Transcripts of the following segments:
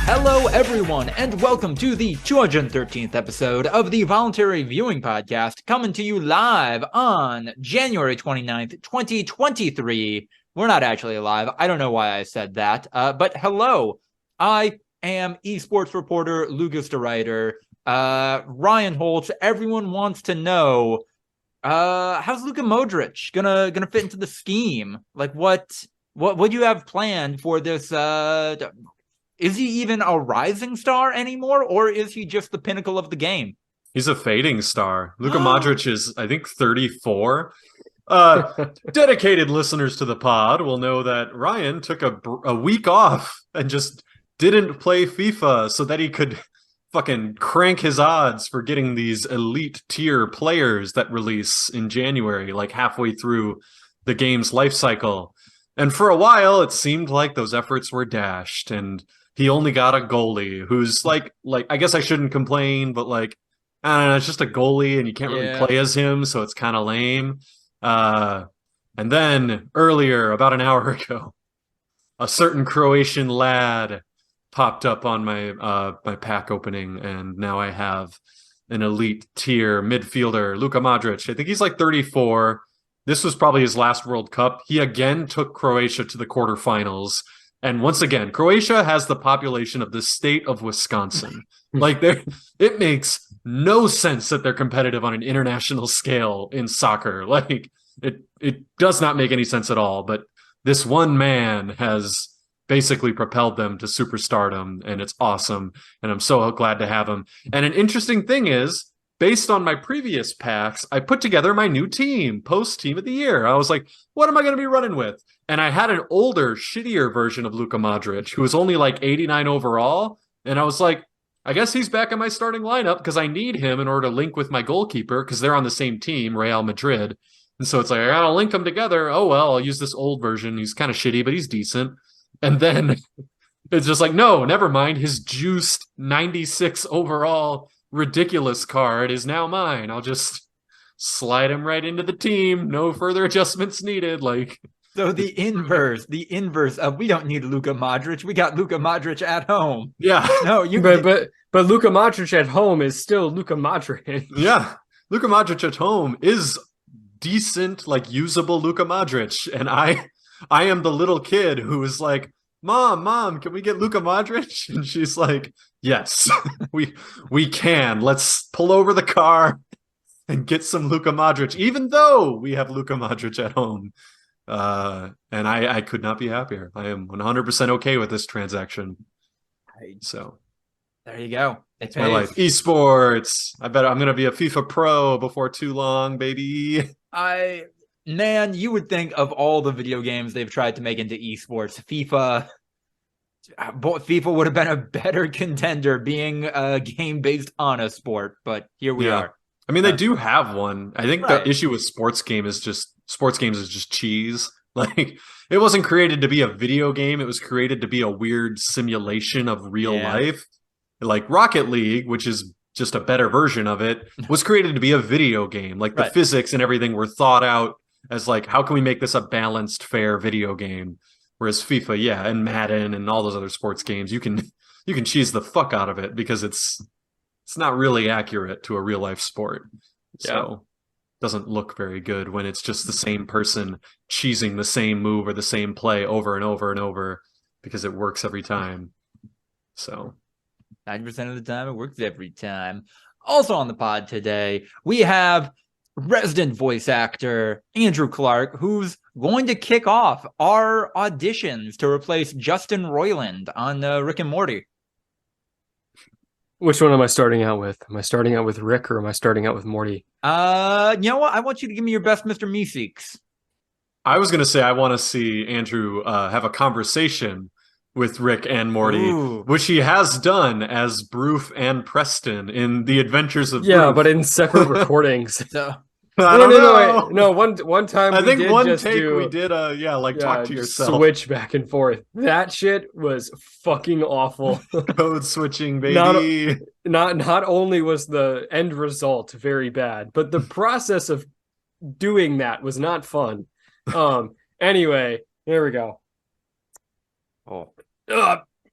Hello, everyone, and welcome to the 213th episode of the Voluntary Viewing Podcast, coming to you live on January 29th, 2023. We're not actually live. I don't know why I said that, but hello. I am esports reporter Lucas DeRuyter. Ryan Holtz. Everyone wants to know, how's Luka Modric gonna fit into the scheme? Like, what do you have planned for this? Is he even a rising star anymore, or is he just the pinnacle of the game? He's a fading star. Luka Modric is, I think, 34. Dedicated listeners to the pod will know that Ryan took a week off and just didn't play FIFA so that he could fucking crank his odds for getting these elite tier players that release in January, like halfway through the game's life cycle. And for a while, it seemed like those efforts were dashed, and he only got a goalie who's like I guess I shouldn't complain, but like, I don't know, it's just a goalie and you can't really play as him, so it's kind of lame. And then earlier, about an hour ago, a certain Croatian lad popped up on my my pack opening, and now I have an elite tier midfielder, Luka Modric. I think he's like 34. This was probably his last World Cup. He again took Croatia to the quarterfinals. And once again, Croatia has the population of the state of Wisconsin. Like, it makes no sense that they're competitive on an international scale in soccer. Like, it does not make any sense at all. But this one man has basically propelled them to superstardom, and it's awesome. And I'm so glad to have him. And an interesting thing is, based on my previous packs, I put together my new team, post team of the year. I was like, what am I going to be running with? And I had an older, shittier version of Luka Modric, who was only like 89 overall. And I was like, I guess he's back in my starting lineup because I need him in order to link with my goalkeeper because they're on the same team, Real Madrid. And so it's like, I got to link them together. Oh, well, I'll use this old version. He's kind of shitty, but he's decent. And then it's just like, no, never mind. His juiced 96 overall ridiculous card is now mine. I'll just slide him right into the team. No further adjustments needed. Like, so the inverse of, we don't need Luka Modric. We got Luka Modric at home. Yeah. No, but Luka Modric at home is still Luka Modric. Yeah. Luka Modric at home is decent, like usable Luka Modric. And I am the little kid who is like, Mom, can we get Luka Modric? And she's like, yes, we can. Let's pull over the car and get some Luka Modric, even though we have Luka Modric at home. And I could not be happier. I am 100% okay with this transaction. So there you go. It's my life. Esports. I bet I'm going to be a FIFA pro before too long, baby. Man, you would think of all the video games they've tried to make into esports, FIFA would have been a better contender being a game based on a sport, but here we are. I mean, they do have one. I think the issue with sports games is just cheese. Like, it wasn't created to be a video game. It was created to be a weird simulation of real life. Like Rocket League, which is just a better version of it, was created to be a video game. Like, the physics and everything were thought out as like, how can we make this a balanced, fair video game? Whereas FIFA, and Madden and all those other sports games, you can cheese the fuck out of it because it's not really accurate to a real life sport. So it doesn't look very good when it's just the same person cheesing the same move or the same play over and over and over because it works every time. So 90% of the time, it works every time. Also on the pod today, we have resident voice actor Andrew Clark, who's going to kick off our auditions to replace Justin Roiland on Rick and Morty. Which one am I starting out with? Am I starting out with Rick or am I starting out with Morty? You know what? I want you to give me your best Mr. Meeseeks. I was going to say I want to see Andrew have a conversation with Rick and Morty, which he has done as Broof and Preston in The Adventures of Broof. But in separate recordings. So I don't know. No, one time I think one take we did talk to yourself. Switch back and forth. That shit was fucking awful. Code switching, baby. Not only was the end result very bad, but the process of doing that was not fun. Anyway, here we go.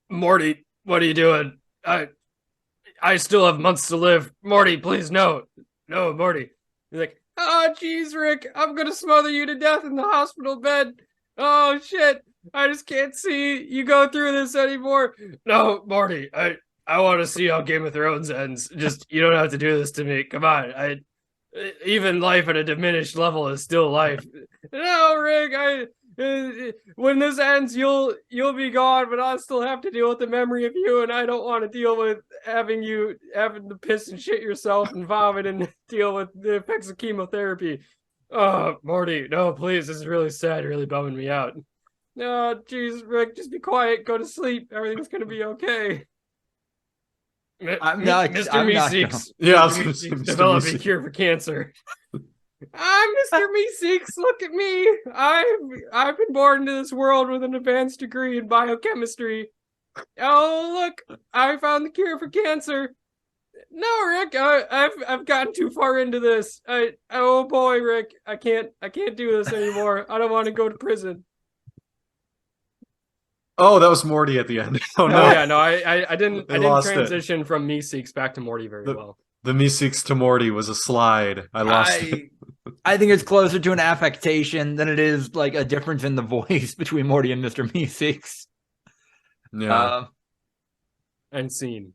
Morty, what are you doing? I still have months to live. Morty, please, no. No, Morty. He's like, oh, jeez, Rick, I'm going to smother you to death in the hospital bed. Oh, shit. I just can't see you go through this anymore. No, Morty, I want to see how Game of Thrones ends. Just, you don't have to do this to me. Come on. Even life at a diminished level is still life. No, Rick, when this ends, you'll be gone, but I'll still have to deal with the memory of you, and I don't want to deal with having to piss and shit yourself and vomit and deal with the effects of chemotherapy. Oh, Morty, no, please, this is really sad, really bumming me out. No, jeez, Rick, just be quiet, go to sleep, everything's gonna be okay. Mr. Meeseeks. Yeah, I was Mr. gonna say Meeseeks Mr. developed a Meeseeks. cure for cancer. I'm Mr. Meeseeks. Look at me. I've been born into this world with an advanced degree in biochemistry. Oh, look, I found the cure for cancer. No, Rick, I've gotten too far into this. Oh boy, Rick, I can't do this anymore. I don't want to go to prison. Oh, that was Morty at the end. Oh no. Oh yeah, no, I didn't lost it. transition from Meeseeks back to Morty very well. The Meeseeks to Morty was a slide. I lost it. I think it's closer to an affectation than it is like a difference in the voice between Morty and Mr. Meeseeks. Yeah, And scene.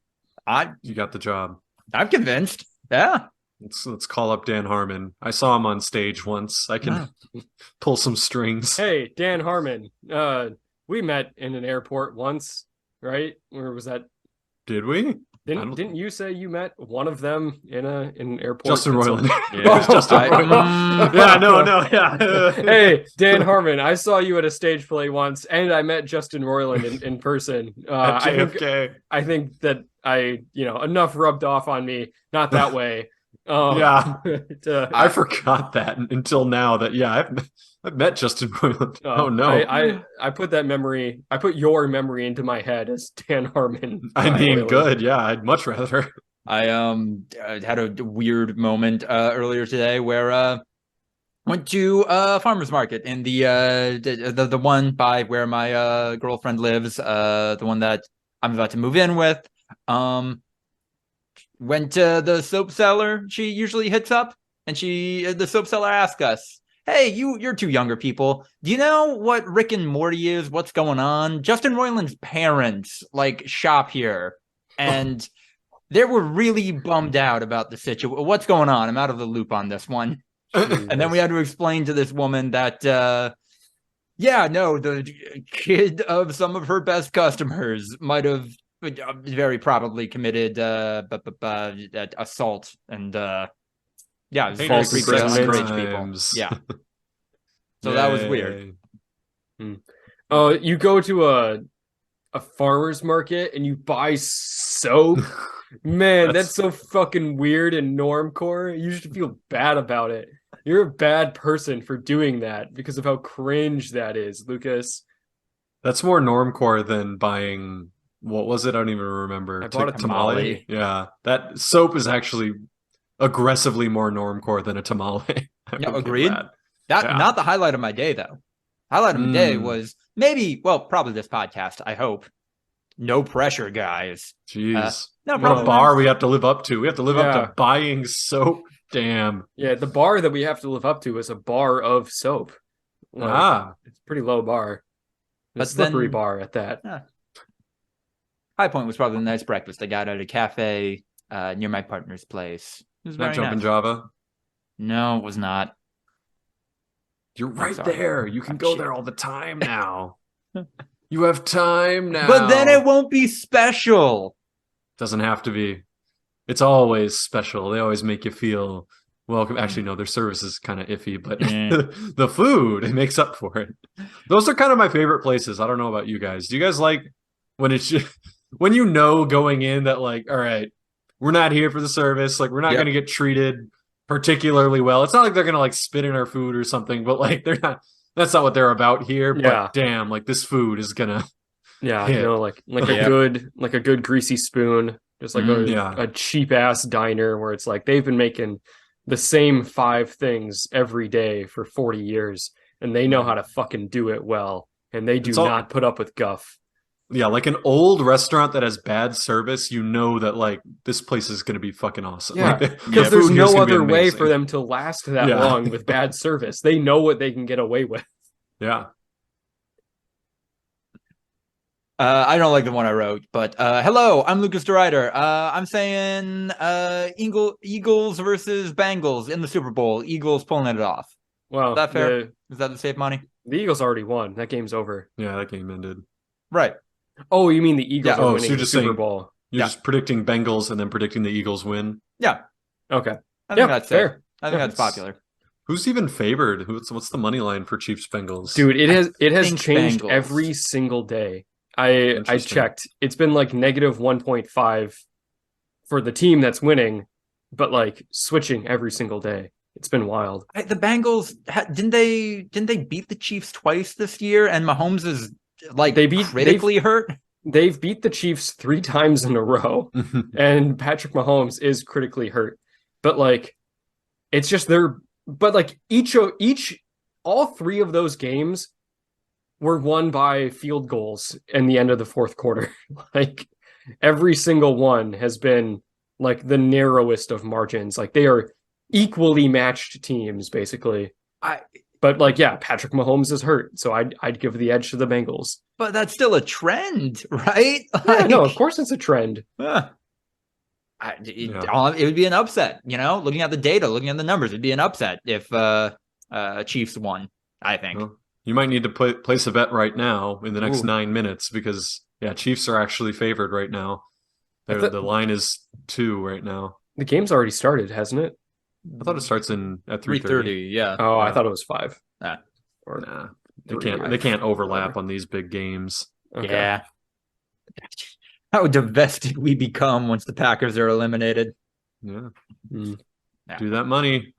you got the job. I'm convinced. Yeah. Let's call up Dan Harmon. I saw him on stage once. I can pull some strings. Hey, Dan Harmon. We met in an airport once, right? Where was that? Did we? Didn't you say you met one of them in an airport? Justin Roiland. Yeah. Justin Roiland. Yeah. Hey, Dan Harmon, I saw you at a stage play once, and I met Justin Roiland in person. At JFK. I think that enough rubbed off on me. Not that way. Yeah. I forgot that until now. I've met Justin Roiland. Oh no! I put that memory. I put your memory into my head as Dan Harmon. I mean, good. Yeah, I'd much rather. I had a weird moment earlier today where went to a farmer's market in the one by where my girlfriend lives, the one that I'm about to move in with. Went to the soap seller she usually hits up, and the soap seller asked us, hey, you're two younger people. Do you know what Rick and Morty is? What's going on? Justin Roiland's parents shop here, and they were really bummed out about the situation. What's going on? I'm out of the loop on this one. And then we had to explain to this woman that, the kid of some of her best customers might have very probably committed assault and it was very creepy to underage people. Yeah. So that was weird. Oh, you go to a farmer's market and you buy soap? Man, that's so fucking weird and normcore. You should feel bad about it. You're a bad person for doing that because of how cringe that is, Lucas. That's more normcore than buying, what was it? I don't even remember. I bought a tamale. Yeah, that soap is actually aggressively more normcore than a tamale. No, agreed. Not the highlight of my day, though. Highlight of my day was probably this podcast, I hope. No pressure, guys. Jeez. What a bar we have to live up to. We have to live up to buying soap. Damn. Yeah, the bar that we have to live up to is a bar of soap. It's a pretty low bar. A slippery bar at that. High point was probably a nice breakfast I got at a cafe near my partner's place. It was very Jumpin' nice. Java? No, it was not. You're right there. You can go there all the time now. You have time now. But then it won't be special. Doesn't have to be. It's always special. They always make you feel welcome. Actually, no, their service is kind of iffy, but the food, it makes up for it. Those are kind of my favorite places. I don't know about you guys. Do you guys like when it's just, when you know going in that all right, we're not here for the service. We're not going to get treated particularly well. It's not like they're going to spit in our food or something, but they're not. That's not what they're about here. But damn, this food is gonna. Yeah, a good greasy spoon, just a cheap ass diner where it's they've been making the same 5 things every day for 40 years, and they know how to fucking do it well, and they do not put up with guff. like an old restaurant that has bad service, you know that like this place is going to be fucking awesome. Yeah, Like, because there's food here's no gonna be other way amazing. for them to last that Yeah. long with bad service. They know what they can get away with. Yeah. I don't like the one I wrote, but hello, I'm Lucas DeRider. I'm saying Eagles versus Bengals in the Super Bowl. Eagles pulling it off. Well, Is that fair? Is that the safe money? The Eagles already won. That game's over. Yeah, that game ended. Right. Oh, you mean the Eagles Yeah. are Oh, so winning you're the just Super saying- Bowl? You're Yeah. just predicting Bengals and then predicting the Eagles win. Yeah. Okay. I think that's safe. fair. I think Yeah. that's popular. Who's even favored? What's the money line for Chiefs Bengals? Dude, it has think changed Bengals. every single day. I Interesting. checked. It's been like negative 1.5 for the team that's winning, but like switching every single day. It's been wild. The Bengals didn't they beat the Chiefs twice this year? And Mahomes is like critically hurt. They've beat the Chiefs 3 times in a row, and Patrick Mahomes is critically hurt. But like, it's just but like all 3 of those games were won by field goals in the end of the fourth quarter. Like every single one has been like the narrowest of margins. Like they are equally matched teams, basically. But like, yeah, Patrick Mahomes is hurt, so I'd give the edge to the Bengals. But that's still a trend, right? Yeah, no, of course it's a trend. It would be an upset, looking at the data, looking at the numbers, it'd be an upset if Chiefs won, I think. Well, you might need to place a bet right now in the next Ooh. 9 minutes because Chiefs are actually favored right now. The line is 2 right now. The game's already started, hasn't it? I thought it starts at 3:30. 3:30, yeah. Oh, Yeah. I thought it was 5. Ah. Or Nah, three. they can't overlap Whatever. on these big games. Okay. Yeah. How divested we become once the Packers are eliminated. Yeah, Mm. do that money.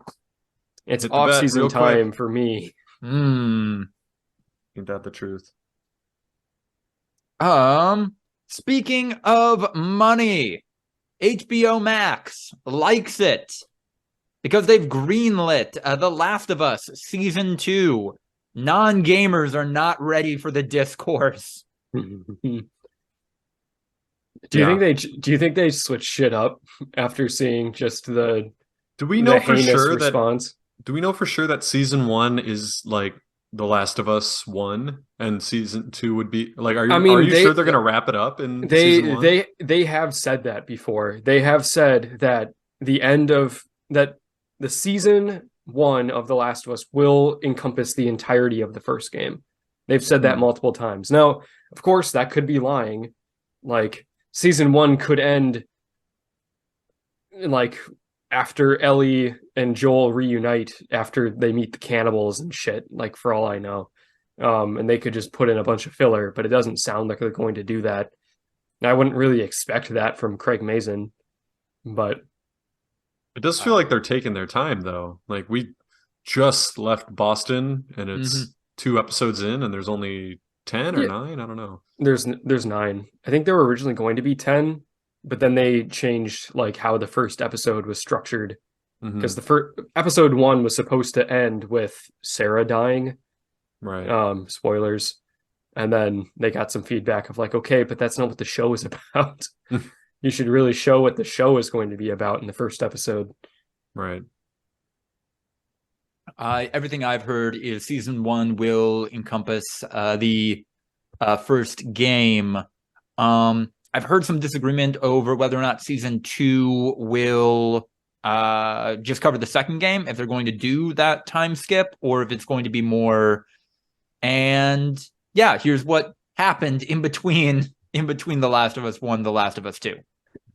It's Hit the bet off-season real quick. time for me. Ain't that the truth? Speaking of money, HBO Max likes it because they've greenlit The Last of Us Season 2. Non-gamers are not ready for the discourse. Do you think they switch shit up after seeing just the Do we know for heinous sure response? that season 1 is like The Last of Us 1 and season 2 would be like are you sure they're going to wrap it up in season 1? They have said that before. They have said that the season 1 of The Last of Us will encompass the entirety of the first game. They've said that multiple times. Now, of course, that could be lying. Like season 1 could end like after Ellie and Joel reunite after they meet the cannibals and shit, like for all I know. And they could just put in a bunch of filler, but it doesn't sound like they're going to do that. And I wouldn't really expect that from Craig Mazin, but It does feel like they're taking their time though. Like we just left Boston and it's 2 episodes in and there's only 10 or 9, I don't know. there's 9. I think there were originally going to be 10, but then they changed like how the first episode was structured because the first episode 1 was supposed to end with Sarah dying. Right. Spoilers. And then they got some feedback of like, okay, but that's not what the show is about. You should really show what the show is going to be about in the first episode. Right. Everything I've heard is season 1 will encompass the first game. I've heard some disagreement over whether or not season 2 will just cover the second game, if they're going to do that time skip, or if it's going to be more. And yeah, here's what happened in between The Last of Us 1, The Last of Us 2.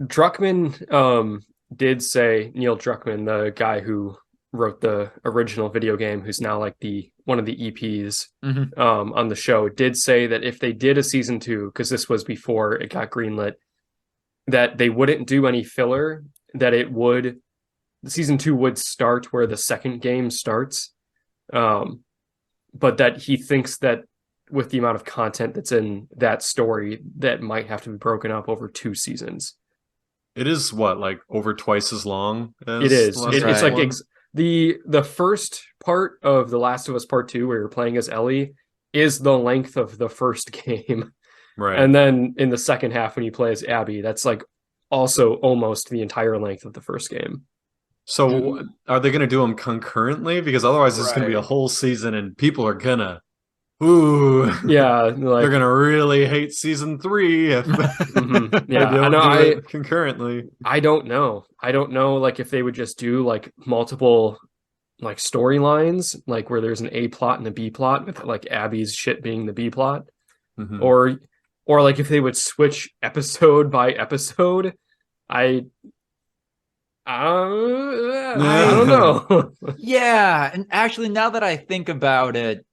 Druckmann did say, Neil Druckmann, the guy who wrote the original video game, who's now like one of the EPs on the show, did say that if they did a season 2, because this was before it got greenlit, that they wouldn't do any filler, that the season 2 would start where the second game starts. But that he thinks that with the amount of content that's in that story, that might have to be broken up over 2 seasons. It is like over twice as long as It is. The Last It's of Us like 1? the first part of The Last of Us Part 2, where you're playing as Ellie, is the length of the first game. Right. And then in the second half, when you play as Abby, that's like also almost the entire length of the first game. So are they going to do them concurrently? Because otherwise, it's going to be a Right. whole season, and people are gonna, ooh, Yeah, they're like gonna really hate season 3 if mhm. they Yeah, I don't know. do it concurrently. I don't know. I don't know, like if they would just do like multiple like storylines, like where there's an A plot and a B plot, with like Abby's shit being the B plot, Mhm. or like if they would switch episode by episode. I don't know. Yeah, and actually, now that I think about it,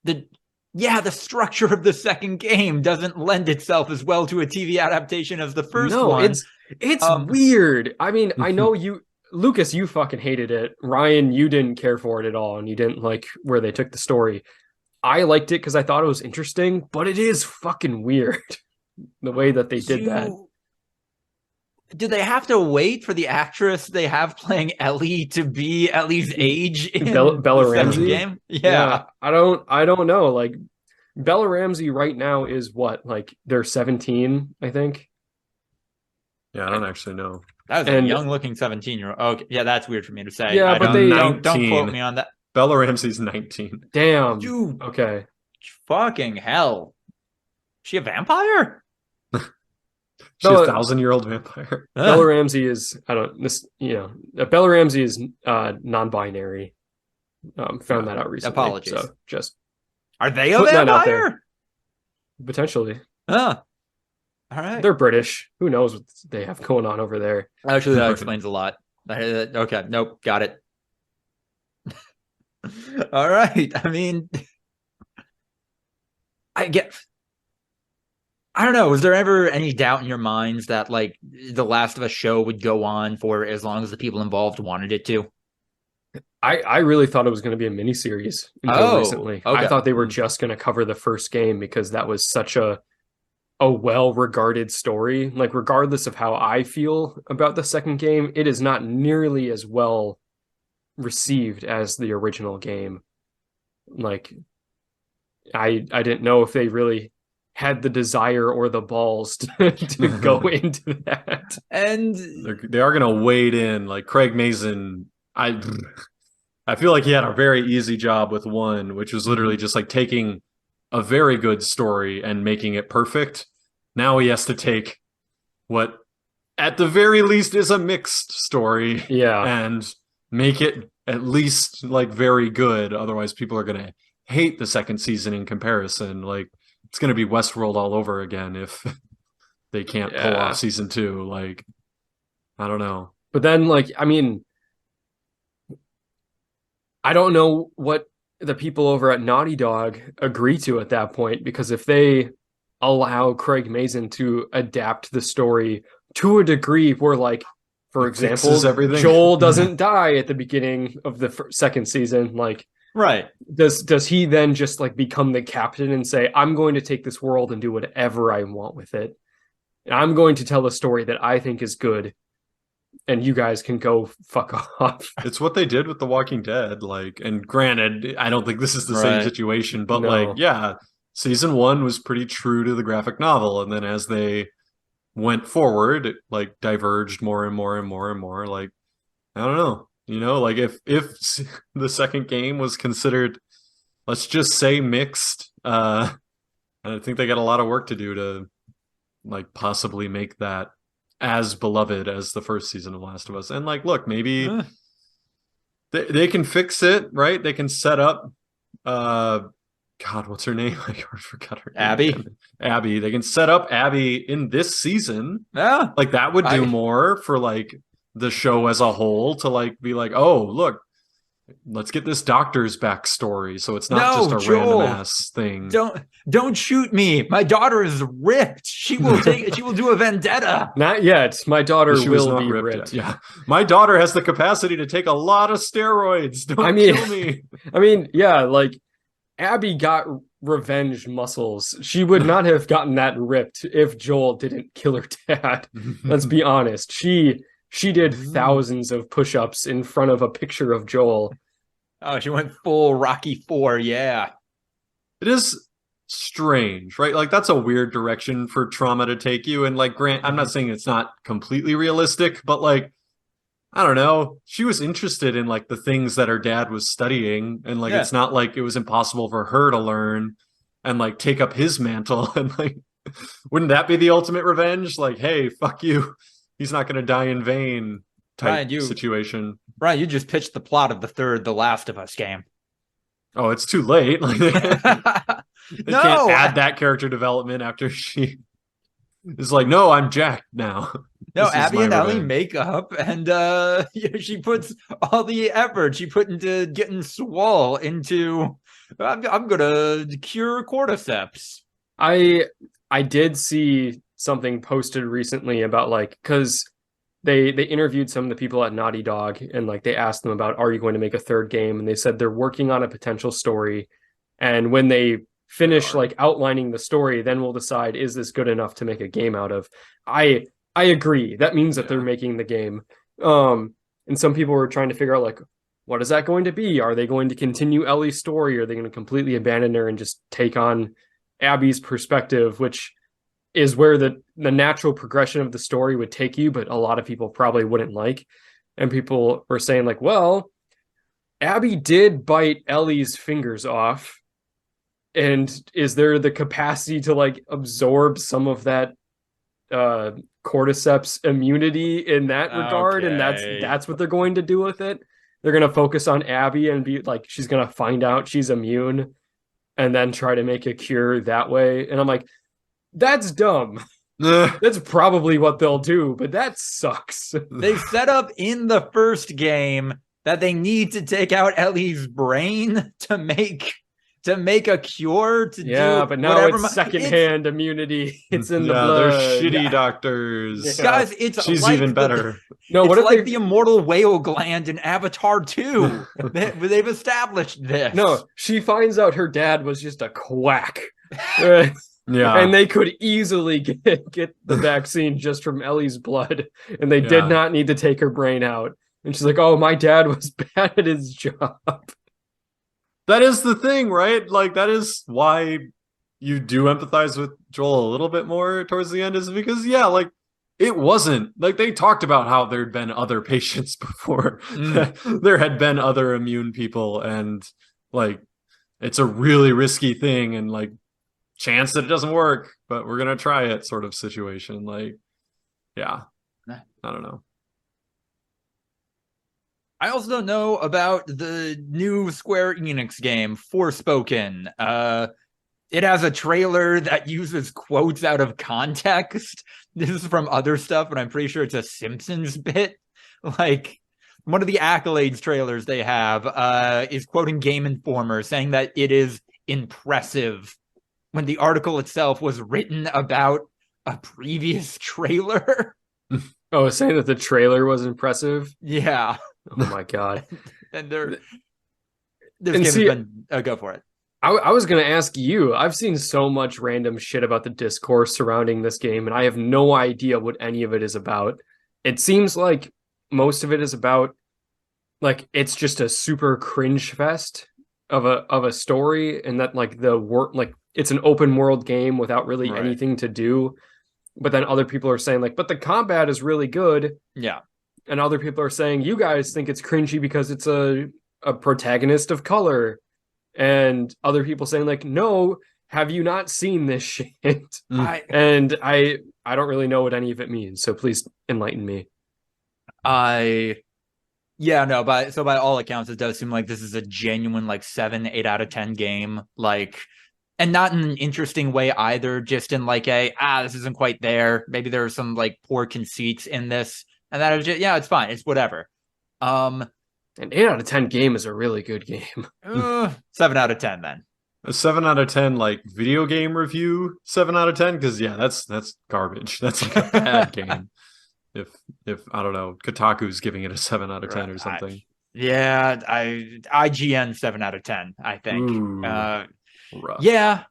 the structure of the second game doesn't lend itself as well to a TV adaptation as the first No, one. it's weird. I mean, I know you, Lucas, you fucking hated it. Ryan, you didn't care for it at all, and you didn't like where they took the story. I liked it because I thought it was interesting, but it is fucking weird the way that they did that. Do they have to wait for the actress they have playing Ellie to be at least age in Bella the second Ramsey? game? Yeah. I don't know. Like Bella Ramsey right now is what? Like they're 17, I think. Yeah, I don't actually know. That was a young-looking 17-year-old. Okay, yeah, that's weird for me to say. Yeah, but they don't quote me on that. Bella Ramsey's 19. Damn, dude. Okay. Fucking hell. She a vampire? She's a 1,000-year-old vampire. Bella Ramsey is Bella Ramsey is non-binary. Found that out recently. Apologies. So just are they a vampire? Potentially. All right. They're British. Who knows what they have going on over there? Actually, that explains a lot. Okay, nope, got it. All right. I mean, I don't know. Was there ever any doubt in your minds that like the Last of Us show would go on for as long as the people involved wanted it to? I really thought it was going to be a miniseries until recently. Okay. I thought they were just going to cover the first game because that was such a well-regarded story. Like, regardless of how I feel about the second game, it is not nearly as well received as the original game. Like, I didn't know if they really had the desire or the balls to go into that. And they are going to wade in. Like Craig Mazin, I feel like he had a very easy job with one, which was literally just like taking a very good story and making it perfect. Now he has to take what at the very least is a mixed story, and make it at least like very good. Otherwise people are going to hate the second season in comparison. Like, it's going to be Westworld all over again if they can't pull off season 2. Like, I don't know. But then, like, I mean, I don't know what the people over at Naughty Dog agree to at that point, because if they allow Craig Mazin to adapt the story to a degree where, like, for example, Joel doesn't die at the beginning of the second season, like, right. Does he then just like become the captain and say, I'm going to take this world and do whatever I want with it? And I'm going to tell a story that I think is good, and you guys can go fuck off. It's what they did with The Walking Dead. Like, and granted, I don't think this is the same situation, but like, yeah, season 1 was pretty true to the graphic novel. And then as they went forward, it like diverged more and more and more and more. Like, I don't know. You know, like if the second game was considered, let's just say, mixed, I think they got a lot of work to do to like possibly make that as beloved as the first season of Last of Us. And like, look, maybe they can fix it, right? They can set up, God, what's her name? I forgot her name. Abby. They can set up Abby in this season. Yeah, like that would do more for like the show as a whole to like be like, oh, look, let's get this doctor's backstory, so it's not just a random ass thing. Don't shoot me. My daughter is ripped. She will do a vendetta. Not yet. My daughter will be ripped. Yeah, my daughter has the capacity to take a lot of steroids. Don't kill me. I mean, yeah, like Abby got revenge muscles. She would not have gotten that ripped if Joel didn't kill her dad. Let's be honest. She did thousands of push-ups in front of a picture of Joel. Oh, she went full Rocky IV, yeah. It is strange, right? Like that's a weird direction for trauma to take you. And like Grant, I'm not saying it's not completely realistic, but like I don't know, she was interested in like the things that her dad was studying, and like it's not like it was impossible for her to learn and like take up his mantle. And like wouldn't that be the ultimate revenge? Like, hey, fuck you, he's not gonna die in vain type situation. Right, you just pitched the plot of The Last of Us game. Oh, it's too late. Like they can't add that character development after she is like, no, I'm Jack now. No, Abby and Ellie make up, and she puts all the effort she put into getting Swole into I'm gonna cure cordyceps. I did see something posted recently about like, because they interviewed some of the people at Naughty Dog, and like they asked them about, are you going to make a third game? And they said they're working on a potential story, and when they finish like outlining the story, then we'll decide, is this good enough to make a game out of. I agree. That means that they're making the game. And some people were trying to figure out like, what is that going to be? Are they going to continue Ellie's story? Or are they going to completely abandon her and just take on Abby's perspective, which is where the natural progression of the story would take you, but a lot of people probably wouldn't like. And people were saying like, well, Abby did bite Ellie's fingers off. And is there the capacity to like absorb some of that cordyceps immunity in that regard? And that's what they're going to do with it. They're going to focus on Abby and be like, she's going to find out she's immune and then try to make a cure that way. And I'm like, that's dumb. That's probably what they'll do, but that sucks. They set up in the first game that they need to take out Ellie's brain to make a cure to do but now it's secondhand immunity. It's in the blood. They're shitty doctors. Guys, she's like even better. What like the immortal whale gland in Avatar 2. They've established this. No, she finds out her dad was just a quack. Yeah. And they could easily get the vaccine just from Ellie's blood, and they did not need to take her brain out. And she's like, oh, my dad was bad at his job. That is the thing, right? Like, that is why you do empathize with Joel a little bit more towards the end, is because, like, it wasn't, like, they talked about how there'd been other patients before. There had been other immune people, and, like, it's a really risky thing, and, like, chance that it doesn't work, but we're going to try it sort of situation. Like, I don't know. I also don't know about the new Square Enix game, Forspoken. It has a trailer that uses quotes out of context. This is from other stuff, but I'm pretty sure it's a Simpsons bit. Like, one of the accolades trailers they have is quoting Game Informer, saying that it is impressive, when the article itself was written about a previous trailer. Oh, saying that the trailer was impressive? Yeah. Oh my god. And go for it. I was going to ask you, I've seen so much random shit about the discourse surrounding this game, and I have no idea what any of it is about. It seems like most of it is about, like, it's just a super cringe fest of a story, and that, like, it's an open world game without really anything to do. But then other people are saying, like, but the combat is really good. Yeah. And other people are saying, you guys think it's cringy because it's a protagonist of color. And other people saying, like, no, have you not seen this shit? I don't really know what any of it means. So please enlighten me. By all accounts, it does seem like this is a genuine, like, 7-8 out of 10 game. Like, and not in an interesting way either, just in like this isn't quite there. Maybe there are some like poor conceits in this. And that is just, it's fine. It's whatever. An 8 out of 10 game is a really good game. 7 out of 10 then. A 7 out of 10 like video game review 7 out of 10, because that's garbage. That's like a bad game. If I don't know, Kotaku's giving it a 7 out of 10 or something. IGN 7 out of 10, I think. Ooh, rough. Yeah.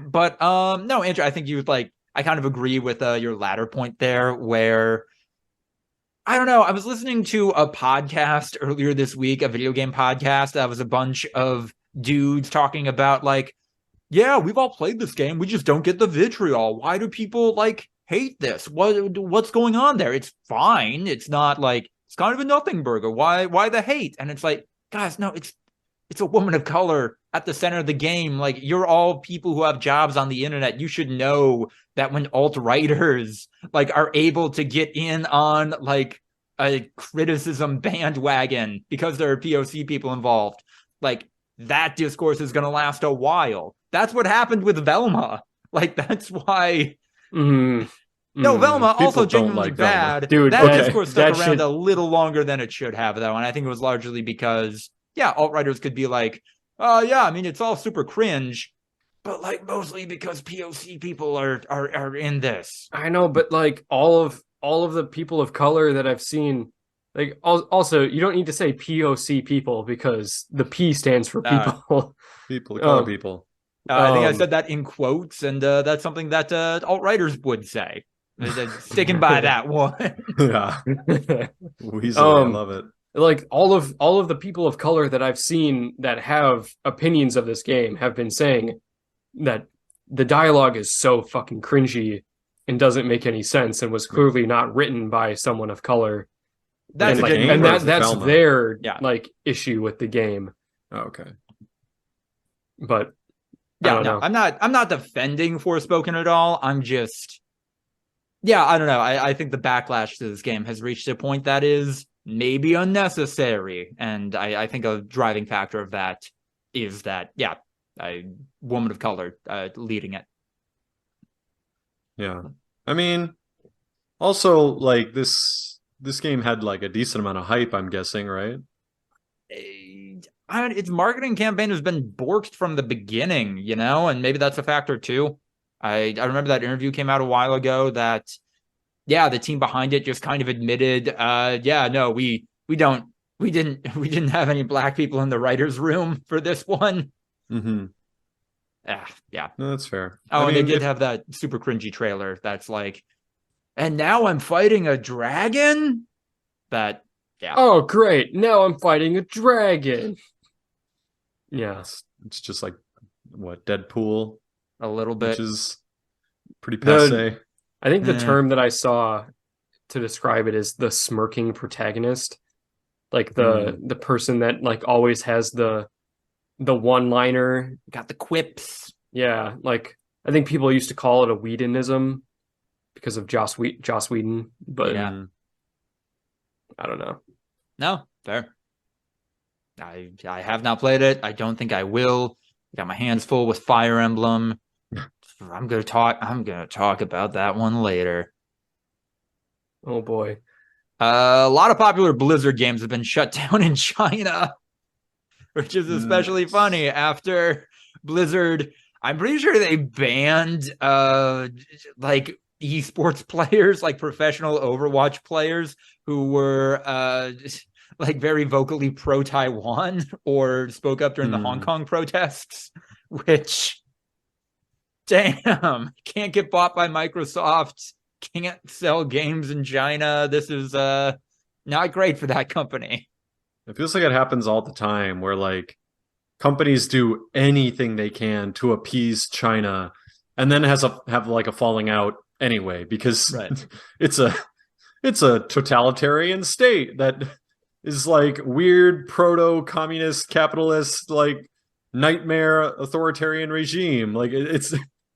But no, Andrew, I think you would like, I kind of agree with your latter point there, where I don't know. I was listening to a podcast earlier this week, a video game podcast. That was a bunch of dudes talking about like, yeah, we've all played this game. We just don't get the vitriol. Why do people like hate this? What's going on there? It's fine. It's not like it's kind of a nothing burger. Why the hate? And it's like, guys, no, it's a woman of color at the center of the game. Like, you're all people who have jobs on the internet. You should know that when alt-righters like are able to get in on like a criticism bandwagon because there are POC people involved, like that discourse is going to last a while. That's what happened with Velma. Like, that's why. No, Velma People also don't genuinely like Velma. bad. Dude, that okay. discourse stuck around a little longer than it should have, though, and I think it was largely because, yeah, alt-righters could be like, oh, yeah, I mean, it's all super cringe, but like mostly because POC people are in this. I know, but like all of the people of color that I've seen, like also you don't need to say POC people because the P stands for people. People, color people. I think I said that in quotes, and that's something that alt-righters would say. Sticking by that one. Yeah. Weasley, I love it. Like all of the people of color that I've seen that have opinions of this game have been saying that the dialogue is so fucking cringy and doesn't make any sense and was clearly not written by someone of color. That's that's their like issue with the game. Oh, okay. But yeah, no, I'm not defending Forspoken at all. I'm just, yeah, I don't know. I think the backlash to this game has reached a point that is maybe unnecessary, and I think a driving factor of that is that, yeah, a woman of color leading it. Yeah, I mean, also like this game had like a decent amount of hype, I'm guessing, right? Its marketing campaign has been borked from the beginning, you know, and maybe that's a factor too. I remember that interview came out a while ago that, yeah, the team behind it just kind of admitted, yeah, no, we didn't have any black people in the writer's room for this one. Mm-hmm. Yeah. No, that's fair. Oh, and they did have that super cringy trailer that's like, and now I'm fighting a dragon? That, yeah. Oh, great. Now I'm fighting a dragon. Yeah. It's just like, what, Deadpool? A little bit. Which is pretty passe. I think the term that I saw to describe it is the smirking protagonist. Like the person that like always has the one-liner. Got the quips. Yeah, like I think people used to call it a Whedonism because of Joss Whedon, but yeah. I don't know. No, fair. I have not played it. I don't think I will. I got my hands full with Fire Emblem. I'm gonna talk about that one later. Oh boy. A lot of popular Blizzard games have been shut down in China, which is especially funny after Blizzard. I'm pretty sure they banned like esports players, like professional Overwatch players who were like very vocally pro-Taiwan or spoke up during the Hong Kong protests, which, damn, can't get bought by Microsoft, can't sell games in China. This is not great for that company. It feels like it happens all the time where like companies do anything they can to appease China and then have like a falling out anyway, because it's a totalitarian state that is like weird proto-communist capitalist like nightmare authoritarian regime. Like it's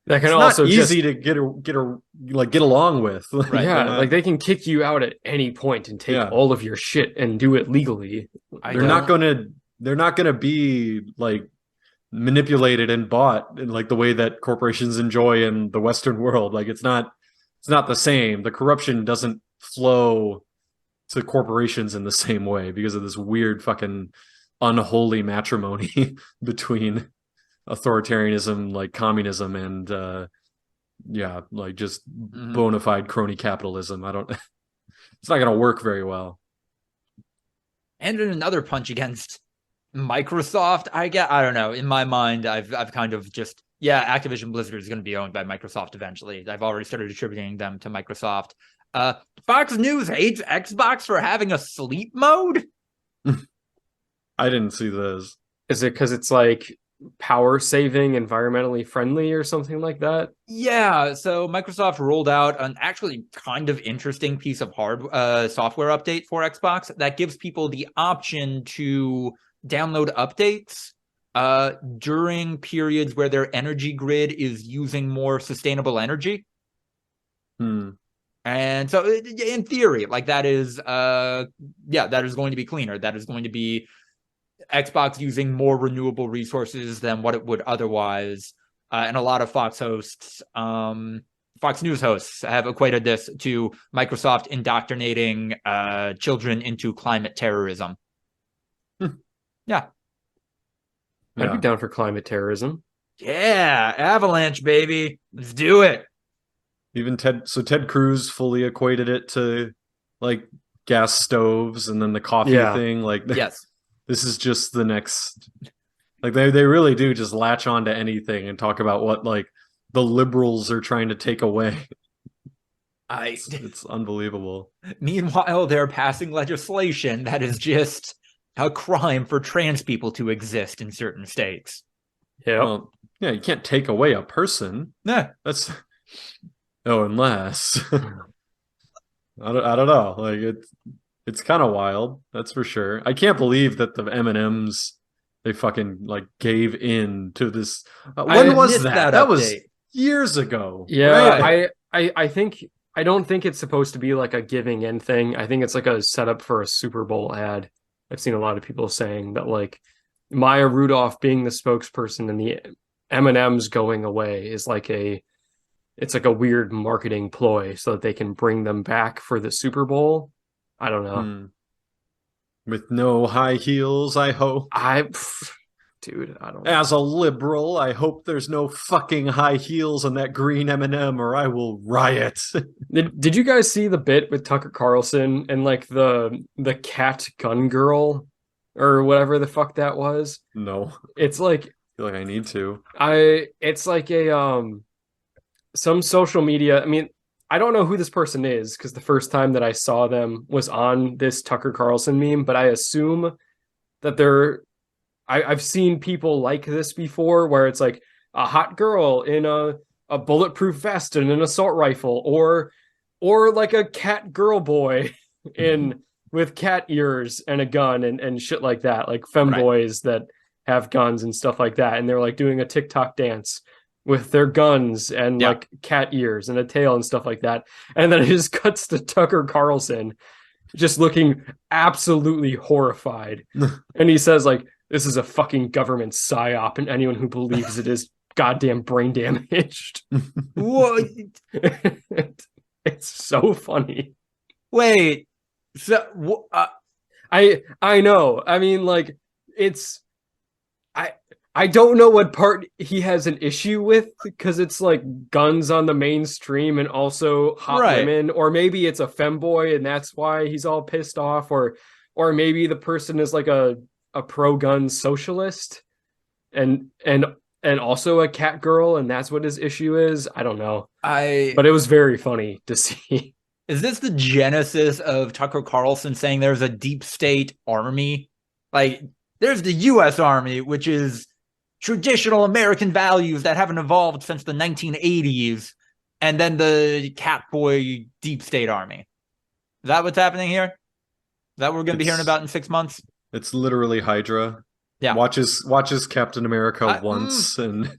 that can it's also not easy to get along with. Right. Yeah, like they can kick you out at any point and take all of your shit and do it legally. They're not gonna be like manipulated and bought in like the way that corporations enjoy in the Western world. Like it's not the same. The corruption doesn't flow to corporations in the same way because of this weird fucking unholy matrimony between authoritarianism, like communism, and like just bona fide crony capitalism. It's not gonna work very well. And in another punch against Microsoft, I don't know. In my mind, I've kind of just, Activision Blizzard is going to be owned by Microsoft eventually. I've already started attributing them to Microsoft. Fox News hates Xbox for having a sleep mode. I didn't see this. Is it because it's like power saving, environmentally friendly or something like that. Yeah, so Microsoft rolled out an actually kind of interesting piece of software update for Xbox that gives people the option to download updates during periods where their energy grid is using more sustainable energy. And so in theory, like that is that is going to be cleaner. That is going to be Xbox using more renewable resources than what it would otherwise. And a lot of Fox News hosts have equated this to Microsoft indoctrinating children into climate terrorism. Yeah. I'd be down for climate terrorism. Yeah, Avalanche, baby. Let's do it. Even Ted Cruz fully equated it to like gas stoves and then the coffee thing. Like, yes. This is just the next, like they really do just latch on to anything and talk about what like the liberals are trying to take away. It's unbelievable. Meanwhile, they're passing legislation that is just a crime for trans people to exist in certain states. Yeah. Well, yeah, you can't take away a person. Yeah. That's unless I don't know. Like it's kind of wild, that's for sure. I can't believe that the M&Ms they fucking like gave in to this. When was that? That was years ago. Yeah, right? I don't think it's supposed to be like a giving in thing. I think it's like a setup for a Super Bowl ad. I've seen a lot of people saying that like Maya Rudolph being the spokesperson and the M&Ms going away is like it's like a weird marketing ploy so that they can bring them back for the Super Bowl. I don't know. With no high heels, I hope. Dude, I don't know. As a liberal, I hope there's no fucking high heels on that green M&M or I will riot. Did you guys see the bit with Tucker Carlson and like the cat gun girl or whatever the fuck that was? No. It's like I feel like I need to. It's like a some social media. I mean, I don't know who this person is because the first time that I saw them was on this Tucker Carlson meme, but I assume that I've seen people like this before where it's like a hot girl in a bulletproof vest and an assault rifle or like a cat girl boy with cat ears and a gun and shit like that, like femboys that have guns and stuff like that. And they're like doing a TikTok dance with their guns and like cat ears and a tail and stuff like that. And then it just cuts to Tucker Carlson just looking absolutely horrified. And he says like, this is a fucking government psyop and anyone who believes it is goddamn brain damaged. What? It's so funny. Wait. So I know. I mean, like, I don't know what part he has an issue with because it's like guns on the mainstream and also hot women, or maybe it's a femboy and that's why he's all pissed off, or maybe the person is like a pro-gun socialist and also a cat girl and that's what his issue is. I don't know. But it was very funny to see. Is this the genesis of Tucker Carlson saying there's a deep state army? Like, there's the U.S. Army, which is traditional American values that haven't evolved since the 1980s, and then the Catboy Deep State Army. Is that what's happening here? Is that what we're going to be hearing about in 6 months? It's literally Hydra. Yeah. Watches Captain America once, and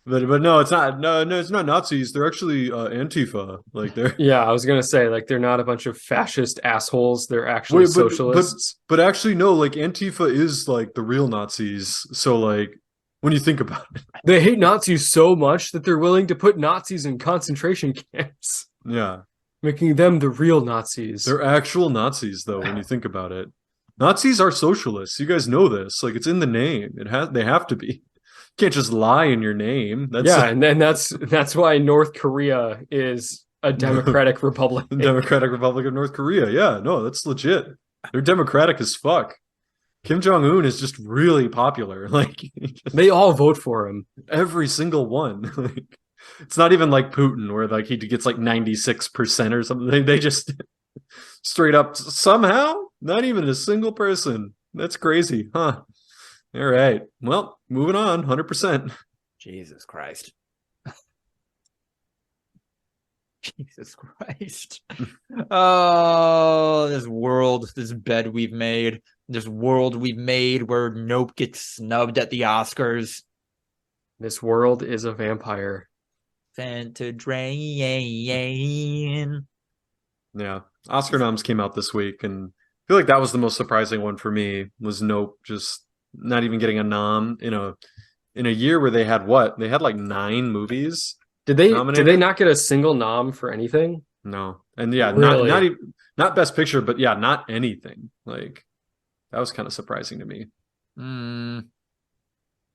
but no, it's not. No, it's not Nazis. They're actually Antifa. Like they're. Yeah, I was gonna say like they're not a bunch of fascist assholes. They're actually socialists. But actually, no. Like Antifa is like the real Nazis. So like. When you think about it, they hate Nazis so much that they're willing to put Nazis in concentration camps. Yeah. Making them the real Nazis. They're actual Nazis, though, when you think about it. Nazis are socialists. You guys know this. Like, it's in the name. They have to be. You can't just lie in your name. And then that's why North Korea is a democratic republic. Democratic Republic of North Korea. Yeah, no, that's legit. They're democratic as fuck. Kim Jong-un is just really popular. Like they all vote for him. Every single one. Like, it's not even like Putin where like he gets like 96% or something. They just straight up somehow not even a single person. That's crazy, huh? All right. Well, moving on. 100%. Jesus Christ. Jesus Christ. Oh, this world, this bed we've made, this world we've made where Nope gets snubbed at the Oscars. This world is a vampire. Fentadrain. Yeah. Oscar noms came out this week, and I feel like that was the most surprising one for me, was Nope just not even getting a nom in a year where they had what? They had like 9 movies. Did they nominated? not get a single nom for anything? No. And yeah, Really? not even, not Best Picture, but yeah, not anything. Like, that was kind of surprising to me.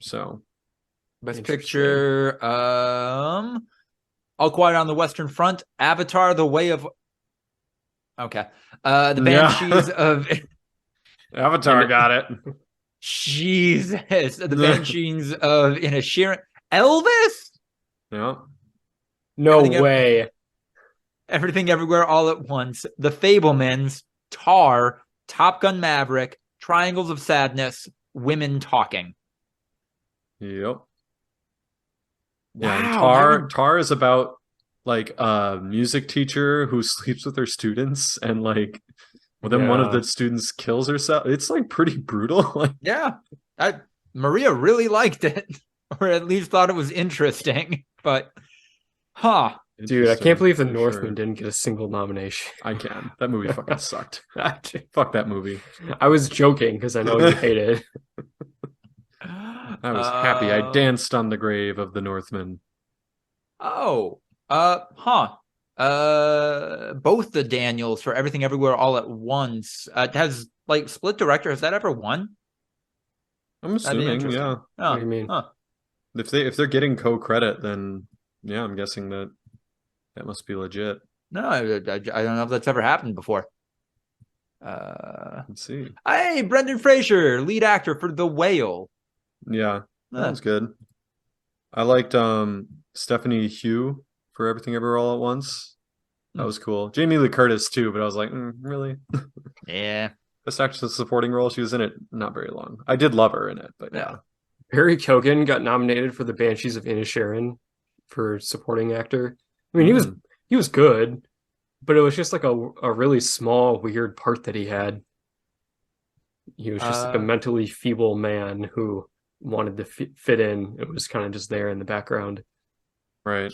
So, Best Picture, All Quiet on the Western Front, Avatar: The Way of... Okay. The Banshees of... Avatar got it. Jesus. The Banshees of Inisherin. Elvis? Yeah. No way. Everything Everywhere All at Once, The Fablemans, Tar, Top Gun Maverick, Triangles of Sadness, Women Talking. Yep. Wow, Yeah, Tar is about like a music teacher who sleeps with her students, and like, well, then one of the students kills herself. It's like pretty brutal. Like, yeah, Maria really liked it, or at least thought it was interesting. But, dude, I can't believe The Northman didn't get a single nomination. I can. That movie fucking sucked. Fuck that movie. I was joking because I know you hate it. I was happy. I danced on the grave of the Northman. Both the Daniels for Everything Everywhere All at Once has like split director. Has that ever won? I'm assuming, yeah. What do you mean? If they're getting co-credit, then yeah, I'm guessing that must be legit. No, I don't know if that's ever happened before. Let's see. Hey, Brendan Fraser, lead actor for The Whale. Yeah, that was good. I liked Stephanie Hugh for Everything Everywhere All at Once. That was cool. Jamie Lee Curtis too, but I was like, really? Yeah. Best actress in a supporting role. She was in it not very long. I did love her in it, but yeah. Barry Keoghan got nominated for The Banshees of Inisherin for supporting actor. I mean, he was good, but it was just like a really small, weird part that he had. He was just like a mentally feeble man who wanted to fit in. It was kind of just there in the background. Right.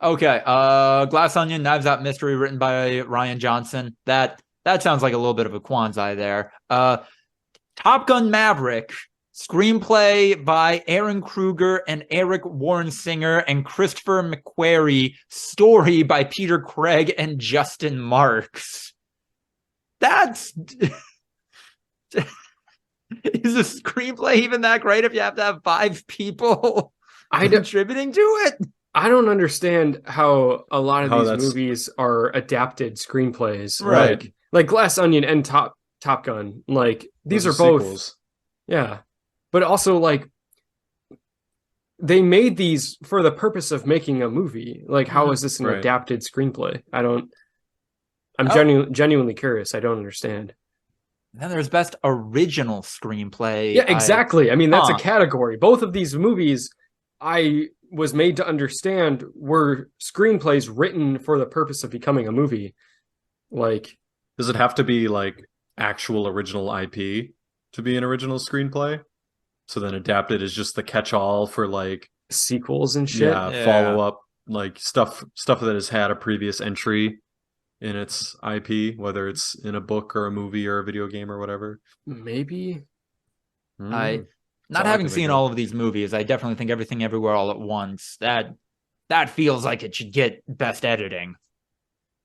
Glass Onion, Knives Out Mystery, written by Ryan Johnson. That sounds like a little bit of a quansi there. Top Gun Maverick, screenplay by Aaron Kruger and Eric Warren Singer and Christopher McQuarrie, story by Peter Craig and Justin Marks. That's... Is a screenplay even that great if you have to have 5 people contributing to it? I don't understand how a lot of these movies are adapted screenplays. Right. Like Glass Onion and Top Gun. Like, these are both sequels. Yeah. But also, like, they made these for the purpose of making a movie. Like, how is this an adapted screenplay? I'm genuinely curious. I don't understand. Then there's Best Original Screenplay. Yeah, exactly. I mean, that's a category. Both of these movies, I was made to understand, were screenplays written for the purpose of becoming a movie. Like, does it have to be like actual original IP to be an original screenplay? So then adapted is just the catch-all for like sequels and shit. Yeah, follow-up, like stuff that has had a previous entry in its IP, whether it's in a book or a movie or a video game or whatever. Maybe. Not having seen all of these movies, I definitely think Everything Everywhere All at Once, that feels like it should get Best Editing.